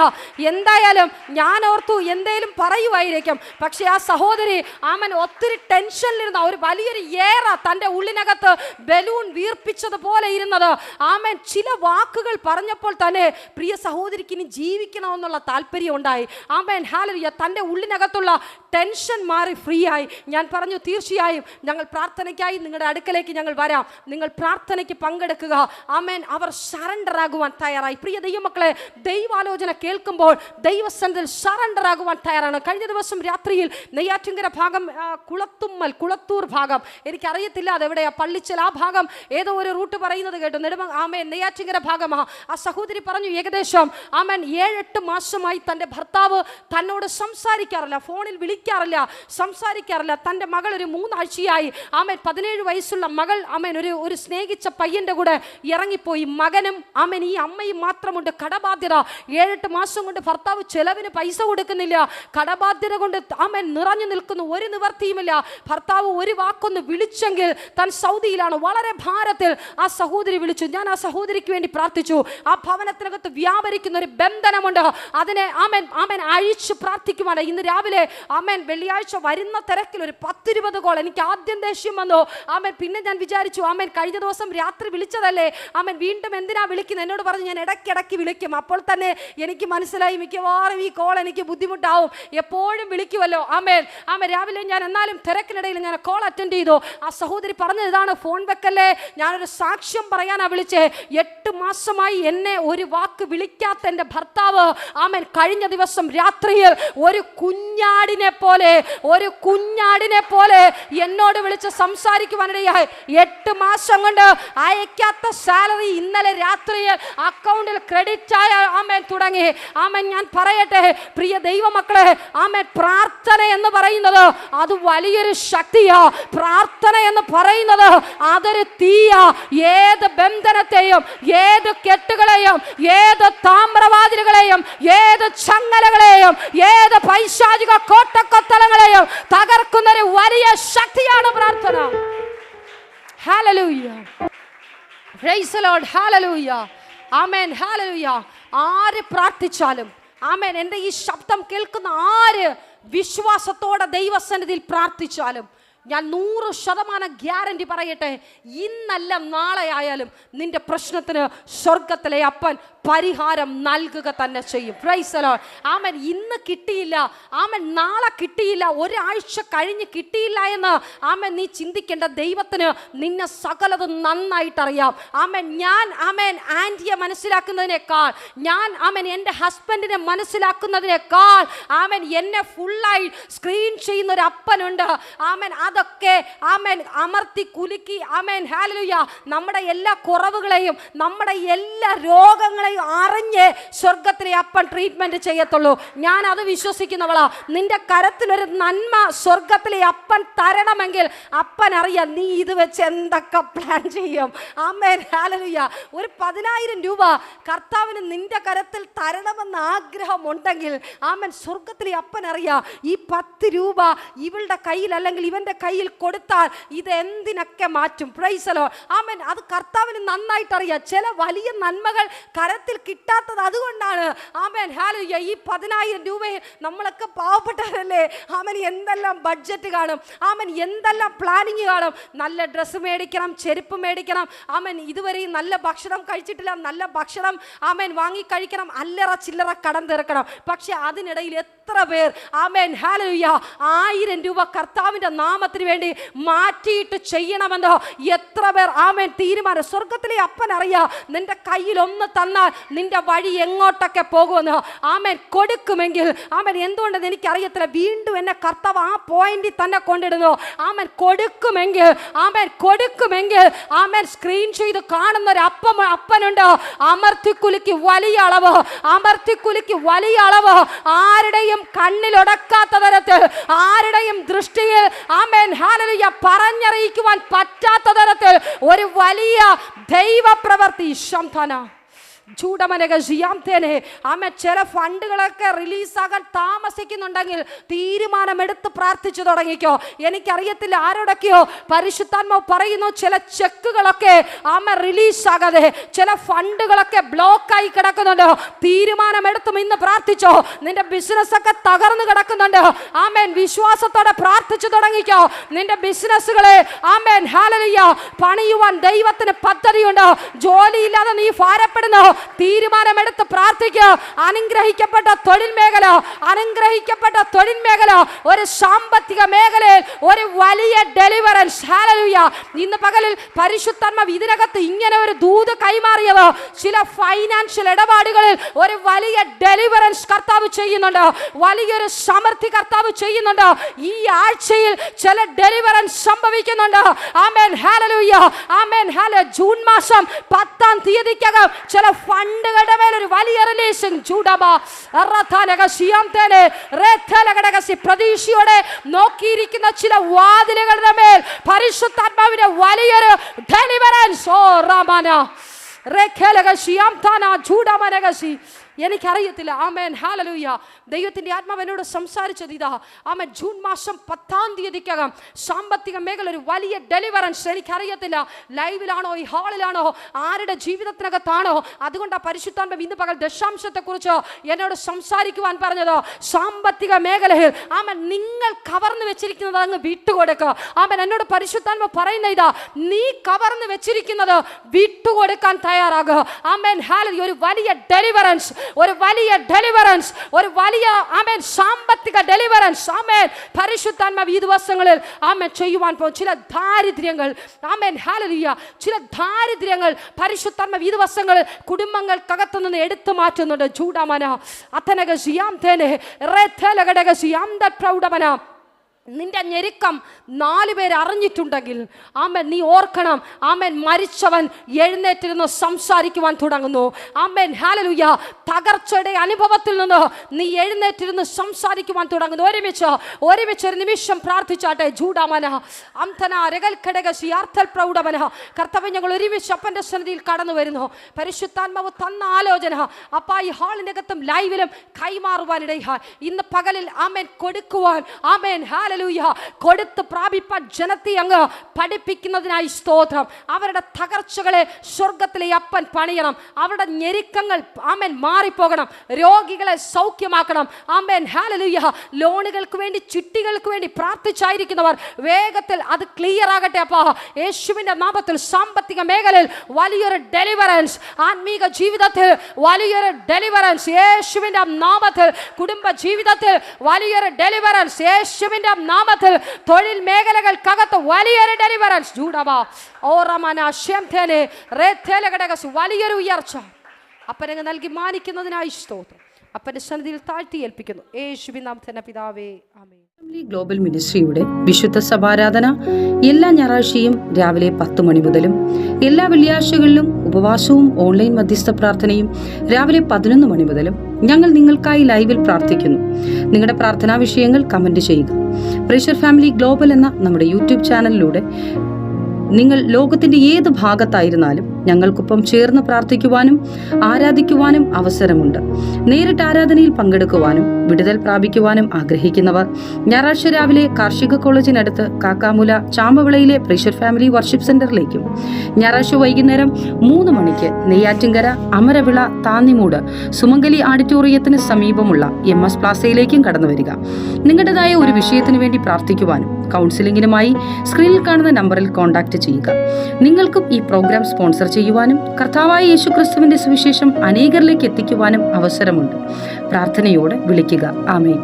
എന്തായാലും ഞാൻ ഓർത്തു എന്തേലും പറയുമായിരിക്കും, പക്ഷെ ആ സഹോദരി ആമൻ ഒത്തിരി ടെൻഷനിലിരുന്ന ഒരു വലിയൊരു ഏറ തൻ്റെ ഉള്ളിനകത്ത് ബലൂൺ വീർപ്പിച്ചതുപോലെ ഇരുന്നത്. ആമൻ. ചില വാക്കുകൾ പറഞ്ഞപ്പോൾ തന്നെ പ്രിയ സഹോദരിക്ക് ഇനി ജീവിക്കണമെന്നുള്ള താല്പര്യം ഉണ്ടായി. ആമൻ, ഹല്ലേലൂയ. തൻ്റെ ഉള്ളിനകത്തുള്ള ടെൻഷൻ മാറി ഫ്രീ ആയി. ഞാൻ പറഞ്ഞു, തീർച്ചയായും ഞങ്ങൾ പ്രാർത്ഥനയ്ക്കായി നിങ്ങളുടെ അടുക്കലേക്ക് ഞങ്ങൾ വരാം, നിങ്ങൾ പ്രാർത്ഥനയ്ക്ക് പങ്കെടുക്കുക. ആമേൻ. അവർ സറണ്ടർ ആകുവാൻ തയ്യാറായി. പ്രിയ ദൈവമക്കളെ, ദൈവാലോചന കേൾക്കുമ്പോൾ ദൈവസന്നിധിയിൽ സറണ്ടർ ആകുവാൻ തയ്യാറാണ്. കഴിഞ്ഞ ദിവസം രാത്രിയിൽ നെയ്യാറ്റിൻകര ഭാഗം, കുളത്തൂർ ഭാഗം, എനിക്കറിയത്തില്ല അതെവിടെയാ, പള്ളിച്ചൽ ആ ഭാഗം ഏതോ ഒരു റൂട്ട് പറയുന്നത് കേട്ടു. ആമേൻ, നെയ്യാറ്റിൻകര ഭാഗമാ. ആ സഹോദരി പറഞ്ഞു, ഏകദേശം ആമേൻ 7-8 മാസമായി തൻ്റെ ഭർത്താവ് തന്നോട് സംസാരിക്കാറില്ല, ഫോണിൽ വിളിക്കാറില്ല, സംസാരിക്കാറില്ല. തൻ്റെ മകൾ ഒരു 3 ആഴ്ചയായി ആമേൻ 17 വയസ്സുള്ള മകൾ ആമേൻ ഒരു സ്നേഹിച്ച പയ്യൻ്റെ കൂടെ ഇറങ്ങിപ്പോയി. മകനും ആമേൻ ഈ അമ്മയും മാത്രമുണ്ട്. കടബാധ്യത 7-8 മാസം കൊണ്ട് ഭർത്താവ് ചെലവിന് പൈസ കൊടുക്കുന്നില്ല. കടബാധ്യത കൊണ്ട് ആമേൻ നിറഞ്ഞു നിൽക്കുന്നു. ഒരു നിവർത്തിയുമില്ല. ഭർത്താവ് ഒരു വാക്കൊന്ന് വിളിച്ചെങ്കിൽ താൻ സൗദിയിലാണ്. വളരെ ഭാരത്തിൽ ആ സഹോദരി വിളിച്ചു. ഞാൻ ആ സഹോദരിക്ക് വേണ്ടി പ്രാർത്ഥിച്ചു. ആ ഭവനത്തിനകത്ത് വ്യാപരിക്കുന്ന ഒരു ബന്ധനമുണ്ട്, അതിനെ ആമേൻ ആമേൻ അഴിച്ച് പ്രാർത്ഥിക്കുവാണ്. ഇന്ന് രാവിലെ ആമേൻ വെള്ളിയാഴ്ച വരുന്ന തിരക്കിൽ ഒരു 10-20 കോൾ. എനിക്ക് ആദ്യം ദേഷ്യം വന്നു. ആമേൻ. പിന്നെ ഞാൻ വിചാരിച്ചു, ആമേൻ കഴിഞ്ഞ ദിവസം രാത്രി വിളിച്ചതല്ലേ, ആമേൻ വീണ്ടും എന്തിനാ വിളിക്കുന്നത്? എന്നോട് പറഞ്ഞു ഞാൻ ഇടയ്ക്കിടയ്ക്ക് വിളിക്കും. അപ്പോൾ തന്നെ എനിക്ക് മനസ്സിലായി മിക്കവാറും ഈ കോൾ എനിക്ക് ബുദ്ധിമുട്ടാവും, എപ്പോഴും വിളിക്കുമല്ലോ. ആമേൻ, ആമേൻ. രാവിലെ ഞാൻ എന്നാലും തിരക്കിനിടയിൽ ഞാൻ കോൾ അറ്റൻഡ് ചെയ്തു. ആ സഹോദരി പറഞ്ഞത് ഇതാണ്, ഫോൺ വെക്കല്ലേ, ഞാനൊരു സാക്ഷ്യം പറയാനാ വിളിച്ചേ. 8 മാസമായി എന്നെ ഒരു വാക്ക് വിളിക്കാത്ത എൻ്റെ ഭർത്താവ് ആമേൻ കഴിഞ്ഞ ദിവസം രാത്രിയിൽ ഒരു കുഞ്ഞാടിനെ പോലെ എന്നോട് വിളിച്ച് സംസാരിക്കുവാനിടയായി. 8 മാസം കൊണ്ട് അയക്കാത്ത സാലറി ഇന്നലെ രാത്രിയിൽ അക്കൗണ്ടിൽ ക്രെഡിറ്റ് ആയ ആമേൻ തുടങ്ങി. ആമേൻ. ഞാൻ പറയട്ടെ പ്രിയ ദൈവമക്കളെ, ആമേൻ പ്രാർത്ഥന എന്ന് പറയുന്നത് അത് വലിയൊരു ശക്തിയാ. പ്രാർത്ഥന എന്ന് പറയുന്നത് അതൊരു തീയാ. ഏത് ബന്ധനത്തെയും, ഏത് കെട്ടുകളെയും, ഏത് താമ്രവാതിലുകളെയും, ഏത് ചങ്ങലകളെയും, ഏത് പൈശാചിക കോട്ടക്കൊത്തളങ്ങളെയും തകർക്കുന്ന ഒരു വലിയ ശക്തിയാണ് പ്രാർത്ഥന. ഹല്ലേലൂയ. Praise the lord. ഹല്ലേലൂയ. ആമേൻ. ഹല്ലേലൂയ. ആര് പ്രാർത്ഥിച്ചാലും, ആമേൻ, എൻ്റെ ഈ ശബ്ദം കേൾക്കുന്ന ആര് വിശ്വാസത്തോടെ ദൈവസന്നിധിയിൽ പ്രാർത്ഥിച്ചാലും, ഞാൻ 100% ഗ്യാരണ്ടി പറയട്ടെ, ഇന്നല്ല നാളെ ആയാലും നിന്റെ പ്രശ്നത്തിന് സ്വർഗത്തിലെ അപ്പൻ പരിഹാരം നൽകുക തന്നെ ചെയ്യും. Praise the lord. ആമേൻ. ഇന്ന് കിട്ടിയില്ല, ആമേൻ നാളെ കിട്ടിയില്ല, ഒരാഴ്ച കഴിഞ്ഞ് കിട്ടിയില്ല എന്ന് ആമേൻ നീ ചിന്തിക്കേണ്ട. ദൈവത്തിന് നിന്നെ സകലതും നന്നായിട്ടറിയാം. ആമേൻ. ഞാൻ ആമേൻ ആൻറ്റിയെ മനസ്സിലാക്കുന്നതിനേക്കാൾ, ഞാൻ ആമേൻ എൻ്റെ ഹസ്ബൻഡിനെ മനസ്സിലാക്കുന്നതിനേക്കാൾ ആമേൻ എന്നെ ഫുള്ളായി സ്ക്രീൻ ചെയ്യുന്ന ഒരു അപ്പനുണ്ട്. ആമേൻ. അതൊക്കെ ആമേൻ അമർത്തി കുലുക്കി ആമേൻ ഹല്ലേലൂയ നമ്മുടെ എല്ലാ കുറവുകളെയും, നമ്മുടെ എല്ലാ രോഗങ്ങളെയും അറിഞ്ഞ് സ്വർഗത്തിലെ അപ്പൻ ട്രീറ്റ്മെന്റ് ചെയ്യത്തുള്ളൂ. ഞാൻ അത് വിശ്വസിക്കുന്നവളാ. നിന്റെ കരത്തിലൊരു നന്മ സ്വർഗത്തിലെ അപ്പൻ തരണമെങ്കിൽ അപ്പൻ അറിയാം നീ ഇത് വെച്ച് എന്തൊക്കെ പ്ലാൻ ചെയ്യും. Amen hallelujah. ഒരു 10,000 രൂപ കർത്താവിന് നിന്റെ കരത്തിൽ തരണമെന്ന് ആഗ്രഹമുണ്ടെങ്കിൽ ആമേൻ സ്വർഗത്തിലെ അപ്പൻ അറിയാം ഈ 10 രൂപ ഇവളുടെ കയ്യിൽ അല്ലെങ്കിൽ ഇവന്റെ കയ്യിൽ കൊടുത്താൽ ഇത് എന്തിനൊക്കെ മാറ്റും. Praise the lord. ആമേൻ. അത് കർത്താവിന് നന്നായിട്ട് അറിയാം. ചില വലിയ നന്മകൾ കരത്തിൽ കിട്ടാത്തത് അതുകൊണ്ടാണ്. Amen hallelujah. ഈ 10,000 രൂപയെ നമ്മളൊക്കെ പാവപ്പെട്ടവരല്ലേ. ആമേൻ. എന്തെല്ലാം ബഡ്ജറ്റ് കാണും, ആമേൻ എന്തെല്ലാം പ്ലാനിങ് കാണും. നല്ല ഡ്രസ്സ് മേടിക്കണം, ചെരുപ്പ് മേടിക്കണം, ആമേൻ ഇതുവരെ നല്ല ഭക്ഷണം കഴിച്ചിട്ടില്ല, നല്ല ഭക്ഷണം ആമേൻ വാങ്ങി കഴിക്കണം, അല്ലറ ചില്ലറ കടം തീർക്കണം. പക്ഷെ അതിനിടയിൽ എത്ര പേർ ആമേൻ ഹല്ലേലൂയ 1000 രൂപ കർത്താവിൻ്റെ നാമത്തിൽ നാമത്തിന് വേണ്ടി മാറ്റിയിട്ട് ചെയ്യണമെന്നോ എത്ര പേർ ആമേൻ തീരുമാനം. സ്വർഗത്തിലെ അപ്പൻ അറിയാം നിന്റെ കയ്യിൽ ഒന്ന് തന്നാൽ നിന്റെ വഴി എങ്ങോട്ടൊക്കെ പോകുമെന്ന്. ആമേൻ കൊടുക്കുമെങ്കിൽ ആമേൻ എന്തുകൊണ്ടെന്ന് എനിക്കറിയത്തില്ല, വീണ്ടും എന്നെ കർത്താവ് ആ പോയിന്റിൽ തന്നെ കൊണ്ടിടുന്നു. ആമേൻ കൊടുക്കുമെങ്കിൽ ആമേൻ സ്ക്രീൻ ചെയ്ത് കാണുന്ന ഒരു അപ്പനുണ്ട്. അമർത്തിക്കുലിക്ക് വലിയ അളവ് ആരുടെയും കണ്ണിലൊടക്കാത്ത തരത്തിൽ, ആരുടെയും ദൃഷ്ടിയിൽ ആമേൻ ഹല്ലേലൂയ പറഞ്ഞറിയിക്കുവാൻ പറ്റാത്ത തരത്തിൽ ഒരു വലിയ ദൈവപ്രവൃത്തി ശംഭന ചില ഫണ്ടുകളൊക്കെ റിലീസാകാൻ താമസിക്കുന്നുണ്ടെങ്കിൽ തീരുമാനമെടുത്ത് പ്രാർത്ഥിച്ചു തുടങ്ങിക്കോ. എനിക്കറിയത്തില്ല ആരോടൊക്കെയോ പരിശുദ്ധാത്മാവ് പറയുന്നു ചില ചെക്കുകളൊക്കെ റിലീസാകാതെ, ചില ഫണ്ടുകളൊക്കെ ബ്ലോക്കായി കിടക്കുന്നുണ്ട്. തീരുമാനമെടുത്തും ഇന്ന് പ്രാർത്ഥിച്ചോ. നിന്റെ ബിസിനസ് ഒക്കെ തകർന്നു കിടക്കുന്നുണ്ട്. ആമേൻ വിശ്വാസത്തോടെ പ്രാർത്ഥിച്ചു തുടങ്ങിക്കോ. നിന്റെ ബിസിനസ്സുകളെ ആമേൻ ഹല്ലേലൂയ പണിയുവാൻ ദൈവത്തിന് പദ്ധതിയുണ്ട്. ജോലിയില്ലാതെ നീ ഭാരപ്പെടുന്നു, തീരുമാനമെടുത്ത് പ്രാർത്ഥിക്കുക. അനുഗ്രഹിക്കപ്പെട്ട തൊഴിൽ മേഖല, ഒരു സാമ്പത്തിക മേഖലയിൽ ഒരു വലിയ ഡെലിവറൻസ്. ഹല്ലേലൂയ. ഇന്ന് പകലിൽ പരിശുദ്ധാത്മാവ് ഇതിനകത്ത് ഇങ്ങനെ ഒരു ദൂത് കൈമാറിയത്, ചില ഫൈനാൻഷ്യൽ ഇടപാടുകളിൽ ഒരു വലിയ ഡെലിവറൻസ് കർത്താവ് ചെയ്യുന്നുണ്ട്, വലിയൊരു സമൃദ്ധി കർത്താവ് ചെയ്യുന്നുണ്ട്. ഈ ആഴ്ചയിൽ ചില ഡെലിവറൻസ് സംഭവിക്കുന്നുണ്ട്. ആമേൻ ഹല്ലേലൂയ. Amen hallelujah. ജൂൺ മാസം 10-ാം തീയതിക്കകം ചില ഫണ്ടുകളുടെ മേൽ ഒരു വലിയ റിലീസിംഗ് പ്രതീക്ഷയോടെ നോക്കിയിരിക്കുന്ന ചില വാതിലുകളുടെ മേൽ പരിശുദ്ധാത്മാവിന്റെ വലിയൊരു ഡെലിവറൻസ്. ഓ റമന എനിക്കറിയത്തില്ല. Amen hallelujah. ദൈവത്തിന്റെ ആത്മാവ് എന്നോട് സംസാരിച്ചത് ഇതാ. ആമേൻ ജൂൺ മാസം 10-ാം തീയതിക്കകം സാമ്പത്തിക മേഖല ഒരു വലിയ ഡെലിവറൻസ്. എനിക്കറിയത്തില്ല ലൈവിലാണോ ഈ ഹാളിലാണോ ആരുടെ ജീവിതത്തിനകത്താണോ. അതുകൊണ്ട് പരിശുദ്ധാത്മാവ് ഇന്ന് പകൽ ദശാംശത്തെക്കുറിച്ച് എന്നോട് സംസാരിക്കുവാൻ പറഞ്ഞത്. സാമ്പത്തിക മേഖലയിൽ ആമേൻ നിങ്ങൾ കവർന്നു വെച്ചിരിക്കുന്നത് അങ്ങ് വിട്ടുകൊടുക്കുക. ആമേൻ എന്നോട് പരിശുദ്ധാത്മാവ് പറയുന്ന ഇതാ, നീ കവർന്നു വെച്ചിരിക്കുന്നത് വിട്ടുകൊടുക്കാൻ തയ്യാറാകുക. Amen hallelujah. ഒരു വലിയ ഡെലിവറൻസ്, ഒരു വലിയ ആമേൻ സാമ്പത്തിക ഡെലിവറൻസ് ആമേൻ പരിശുദ്ധാത്മാവ് ഈ ദിവസങ്ങളിൽ ആമേൻ ചെയ്യുവാൻ പോകും. ചില ദാരിദ്ര്യങ്ങൾ ആമേൻ ഹല്ലേലൂയ, ചില ദാരിദ്ര്യങ്ങൾ പരിശുദ്ധാത്മാവ് ഈ ദിവസങ്ങളിൽ കുടുംബങ്ങൾക്കകത്തു നിന്ന് എടുത്തു മാറ്റുന്നുണ്ട്. ചൂടാമന അത്തനകസിയാം തേനെ റേഥലകടകസിയാം ദ പ്രൗഡമന. നിന്റെ ഞെരുക്കം 4 പേര് അറിഞ്ഞിട്ടുണ്ടെങ്കിൽ ആമേൻ നീ ഓർക്കണം, ആമേൻ മരിച്ചവൻ എഴുന്നേറ്റിരുന്ന് സംസാരിക്കുവാൻ തുടങ്ങുന്നു. Amen hallelujah. തകർച്ചയുടെ അനുഭവത്തിൽ നിന്ന് നീ എഴുന്നേറ്റിരുന്ന് സംസാരിക്കുവാൻ തുടങ്ങുന്നു. ഒരുമിച്ച് ഒരു നിമിഷം പ്രാർത്ഥിച്ചാട്ടെ. ജൂഡാമന അംതന രഗൽ ഘടകസി ആർത്തൽ പ്രൗഢമന. കർത്താവേ, ഞങ്ങൾ ഒരുമിച്ച് അപ്പൻ്റെ സന്നിധിയിൽ കടന്നു വരുന്നു. പരിശുദ്ധാത്മാവ് തന്ന ആലോചന അപ്പ ഈ ഹാളിനകത്തും ലൈവിലും കൈമാറുവാനിടയായി ഇന്ന് പകലിൽ ആമേൻ കൊടുക്കുവാൻ ആമേൻ ഹല്ലേലൂയ കൊടുത്ത് പ്രാപിപ്പാൻ ജനത്തെ അങ്ങ് പഠിപ്പിക്കുന്നതിനായി സ്തോത്രം. അവരുടെ തകർച്ചകളെ സ്വർഗത്തിലെ അപ്പൻ പണിയണം. അവരുടെ ഞെരുക്കങ്ങൾ ആമേൻ മാറിപ്പോകണം. രോഗികളെ സൗഖ്യമാക്കണം. Amen hallelujah. ലോണുകൾക്ക് വേണ്ടി ചിട്ടികൾക്ക് വേണ്ടി പ്രാർത്ഥിച്ചായിരിക്കുന്നവർ വേഗത്തിൽ അത് ക്ലിയർ ആകട്ടെ അപ്പാ. യേശുവിൻ്റെ നാമത്തിൽ സാമ്പത്തിക മേഖലയിൽ വലിയൊരു ഡെലിവറൻസ്, ആത്മീക ജീവിതത്തിൽ വലിയൊരു ഡെലിവറൻസ് യേശുവിൻ്റെ നാമത്തിൽ, കുടുംബ ജീവിതത്തിൽ വലിയൊരു ഡെലിവറൻസ് യേശുവിൻ്റെ നാമത്തിൽ, തൊഴിൽ മേഖലകൾക്കകത്ത് വലിയൊരു ഡെലിവറൻസ് വലിയൊരു ഉയർച്ച അപ്പനങ്ങ് നൽകി മാനിക്കുന്നതിനായി സ്തോത്രം. അപ്പന്റെ സന്നിധിയിൽ താഴ്ത്തി ഏൽപ്പിക്കുന്നു യേശുവിൻ നാമത്തിൽ പിതാവേ, ആമേൻ. ഗ്ലോബൽ മിനിസ്ട്രിയുടെ വിശുദ്ധ സഭാരാധന എല്ലാ ഞായറാഴ്ചയും രാവിലെ 10 മണി മുതലും എല്ലാ വെള്ളിയാഴ്ചകളിലും ഉപവാസവും ഓൺലൈൻ മധ്യസ്ഥ പ്രാർത്ഥനയും രാവിലെ 11 മണി മുതലും ഞങ്ങൾ നിങ്ങൾക്കായി ലൈവിൽ പ്രാർത്ഥിക്കുന്നു. നിങ്ങളുടെ പ്രാർത്ഥനാ വിഷയങ്ങൾ കമന്റ് ചെയ്യുക. പ്രേഷർ ഫാമിലി ഗ്ലോബൽ എന്ന നമ്മുടെ യൂട്യൂബ് ചാനലിലൂടെ നിങ്ങൾ ലോകത്തിന്റെ ഏത് ഭാഗത്തായിരുന്നാലും ഞങ്ങൾക്കൊപ്പം ചേർന്ന് പ്രാർത്ഥിക്കുവാനും ആരാധിക്കുവാനും അവസരമുണ്ട്. നേരിട്ട് ആരാധനയിൽ പങ്കെടുക്കുവാനും വിടുതൽ പ്രാപിക്കുവാനും ആഗ്രഹിക്കുന്നവർ ഞായറാഴ്ച രാവിലെ കാർഷിക കോളേജിനടുത്ത് കാക്കാമുല ചാമ്പവിളയിലെ പ്രേഷർ ഫാമിലി വർഷിപ്പ് സെന്ററിലേക്കും ഞായറാഴ്ച വൈകുന്നേരം 3 മണിക്ക് നെയ്യാറ്റിൻകര അമരവിള താന്നിമൂട് സുമംഗലി ഓഡിറ്റോറിയത്തിന് സമീപമുള്ള MS പ്ലാസയിലേക്കും കടന്നു വരിക. നിങ്ങളുടേതായ ഒരു വിഷയത്തിന് വേണ്ടി പ്രാർത്ഥിക്കുവാനും കൗൺസിലിംഗിനുമായി സ്ക്രീനിൽ കാണുന്ന നമ്പറിൽ കോൺടാക്ട് ചെയ്യുക. നിങ്ങൾക്കും ഈ പ്രോഗ്രാം സ്പോൺസർ ചെയ്യുവാനും കർത്താവായ യേശുക്രിസ്തുവിന്റെ സുവിശേഷം അനേകരിലേക്ക് എത്തിക്കുവാനും അവസരമുണ്ട്. പ്രാർത്ഥനയോടെ വിളിക്കുക. ആമേൻ.